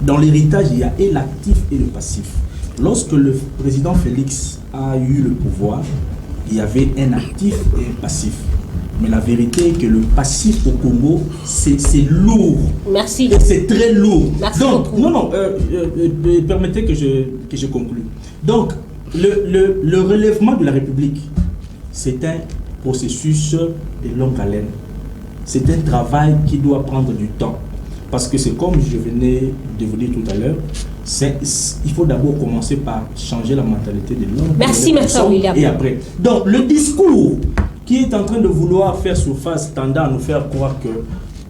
Dans l'héritage, il y a et l'actif et le passif. Lorsque le président Félix a eu le pouvoir, il y avait un actif et un passif. Mais la vérité est que le passif au Congo, c'est lourd. Merci. Et c'est très lourd. Merci donc, beaucoup. non, permettez que je conclue. Donc, le relèvement de la République, c'est un processus de longue haleine. C'est un travail qui doit prendre du temps. Parce que c'est comme je venais de vous dire tout à l'heure, il faut d'abord commencer par changer la mentalité de l'homme. Merci, Maître William. Et après. Donc, le discours qui est en train de vouloir faire surface, tendant à nous faire croire que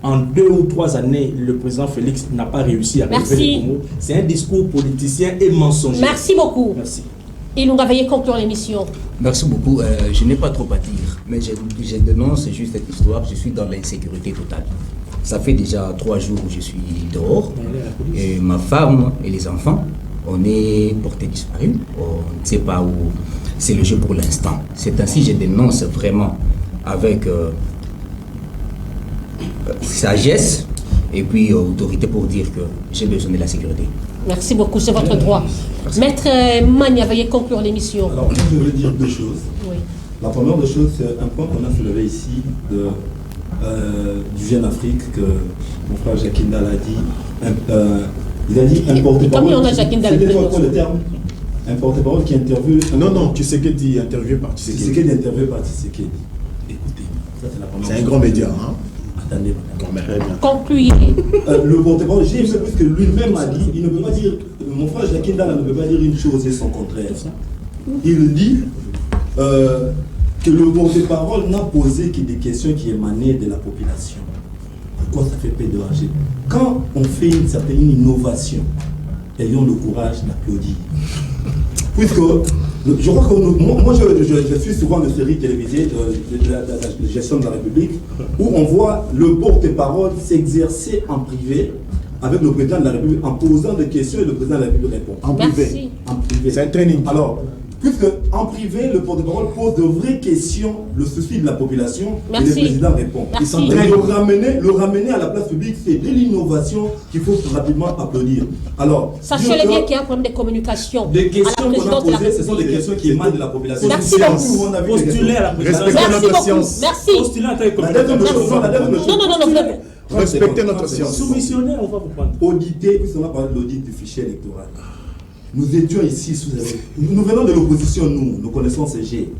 en 2 ou 3 années, le président Félix n'a pas réussi à relever le Congo, c'est un discours politicien et mensonger. Merci beaucoup. Merci. Et nous veuillez conclure l'émission. Merci beaucoup. Je n'ai pas trop à dire, mais je dénonce juste cette histoire. Je suis dans l'insécurité totale. Ça fait déjà 3 jours que je suis dehors. Et ma femme et les enfants, on est portés disparus. On ne sait pas où c'est le jeu pour l'instant. C'est ainsi que je dénonce vraiment avec sagesse et puis autorité pour dire que j'ai besoin de la sécurité. Merci beaucoup, c'est votre droit. Merci. Maître Mania, veuillez conclure l'émission. Alors, je voulais dire 2 choses. Oui. La première des choses, c'est un point qu'on a soulevé ici du Jeune Afrique que mon frère Jacques Ndala a dit. Il a dit un porte-parole. Comme on a Jacques Ndala. C'était quoi le terme? Un porte-parole qui interviewe. Non, Tshisekedi interviewé par Tshisekedi. Tshisekedi interviewé par Tshisekedi. Écoutez, ça c'est la première chose. C'est un grand média, hein? Attendez, concluez. Le porte-parole, j'ai vu que lui-même a dit, il ne peut pas dire, mon frère Jacques Ndala ne peut pas dire une chose et son contraire. Il dit que le porte-parole n'a posé que des questions qui émanaient de la population. Pourquoi ça fait pédagogie? Quand on fait une certaine innovation, ayons le courage d'applaudir. Puisque je crois que moi je suis souvent de séries télévisées de la gestion de la République où on voit le porte-parole s'exercer en privé avec le président de la République en posant des questions et le président de la République répond. En privé. En privé. C'est un training. Alors, Puisque en privé, le porte-parole pose de vraies questions, le souci de la population, et le président répond. Merci. Ils sont en train de le ramener à la place publique, c'est de l'innovation qu'il faut rapidement applaudir. Alors, sachez-le bien qu'il y a un problème de communication. des questions qu'on a posées, ce sont des questions qui émanent de la population. Merci beaucoup. Postuler à la présidence. Merci beaucoup. Merci. Postuler en tant que La deuxième chose, Non. Respectez notre science. Soumissionner, on va vous prendre. Auditer, puisqu'on a parlé de l'audit du fichier électoral. Nous étions ici sous nous venons de l'opposition, nous connaissons ces G.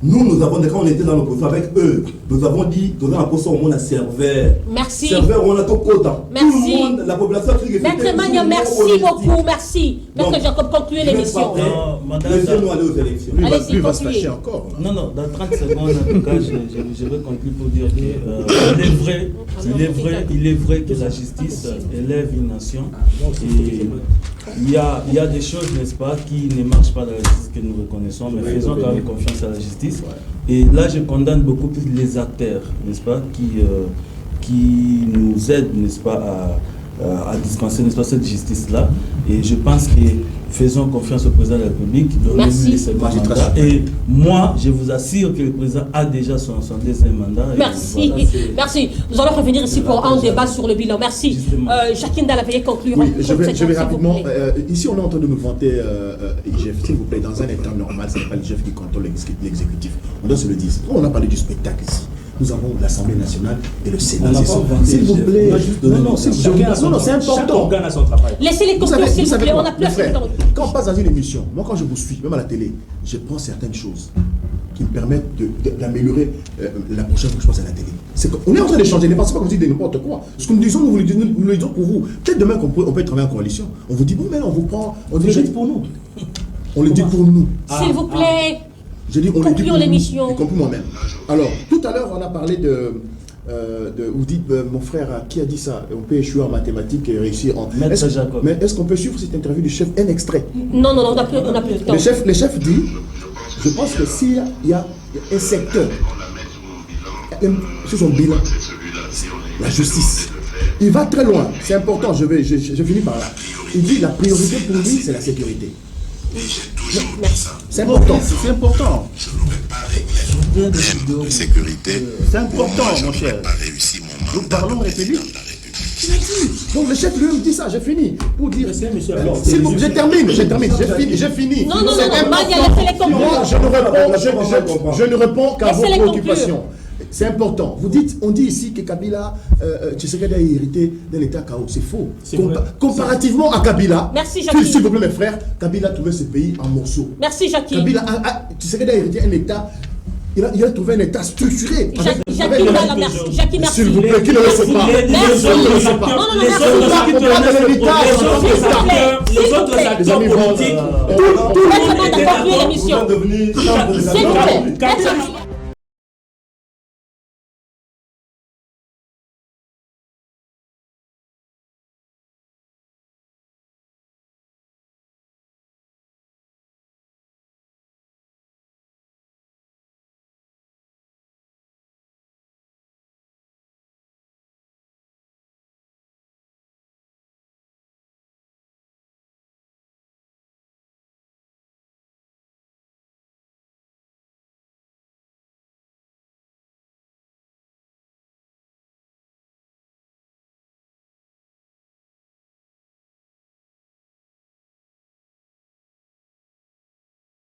Nous avons, quand on était dans l'opposition avec eux, nous avons dit, nous avons apposé au monde à serveur. Merci. Serveur, on a tout quota. Merci. Tout le monde, la population africaine. Maître Magna, merci beaucoup, merci. Maître Jacob, concluez l'émission. Laissez-nous aller aux élections. Allez-y, va se concluez. fâcher encore. Non, dans 30 secondes, en tout cas, je vais conclure pour dire qu'il est vrai que la justice élève une nation. Et il y a des choses, n'est-ce pas, qui ne marchent pas dans la justice que nous reconnaissons, mais faisons quand même confiance à la justice. Et là, je condamne beaucoup plus les acteurs, n'est-ce pas, qui nous aident, n'est-ce pas, à dispenser, n'est-ce pas, cette justice-là. Et je pense que faisons confiance au président de la République, donnez-lui les seconds mandats. Et moi, je vous assure que le président a déjà son deuxième mandat. Merci, voilà, merci. Nous allons revenir ici pour un débat sur le bilan. Merci. Jacqueline Dalla-Veille, conclure. Oui, je vais rapidement. Ici, on est en train de nous vanter IGF, s'il vous plaît, dans un état normal, ce n'est pas l'IGF qui contrôle l'exécutif. On doit se le dire. On a parlé du spectacle ici. Nous avons l'Assemblée nationale et le Sénat. S'il vous plaît. Non, c'est important. Chaque organe a son travail. Laissez-les conclure, s'il vous plaît. On a plus de temps. Quand on passe dans une émission, moi quand je vous suis, même à la télé, je prends certaines choses qui me permettent d'améliorer la prochaine fois que je passe à la télé. On est en train d'échanger, ne pensez pas comme si c'était n'importe quoi. Ce que nous disons, nous le disons pour vous. Peut-être demain qu'on peut travailler en coalition. On vous dit, bon, mais on vous prend. On dit, pour nous. On le dit pour nous. S'il vous plaît. Je dis, on le dit pour l'émission. Y compris moi-même. Alors, tout à l'heure, on a parlé vous dites, mon frère, qui a dit ça? On peut échouer en mathématiques et réussir en... Mais est-ce qu'on peut suivre cette interview du chef, un extrait? Non, on n'a plus le temps. Le chef dit, je pense que s'il y a un secteur, sur son bilan, la justice, il va très loin, c'est important, je finis par là. Il dit, la priorité pour lui, c'est la sécurité. C'est important. C'est important. De sécurité. C'est important, mon cher. Nous parlons République. Donc le chef lui-même dit ça, j'ai fini. Pour dire, je termine, j'ai fini. Non, je ne réponds qu'à vos préoccupations. C'est important. On dit ici que Kabila, Tshisekedi a hérité d'un état chaos. C'est faux. Comparativement à Kabila, s'il vous plaît mes frères, Kabila a trouvé ce pays en morceaux. Merci Jackie. Tshisekedi a hérité un état. Il a trouvé un état structuré. Jackie, merci. S'il vous plaît, qui ne le sait pas? Les autres acteurs politiques, tout le monde a conclu l'émission. S'il vous plaît.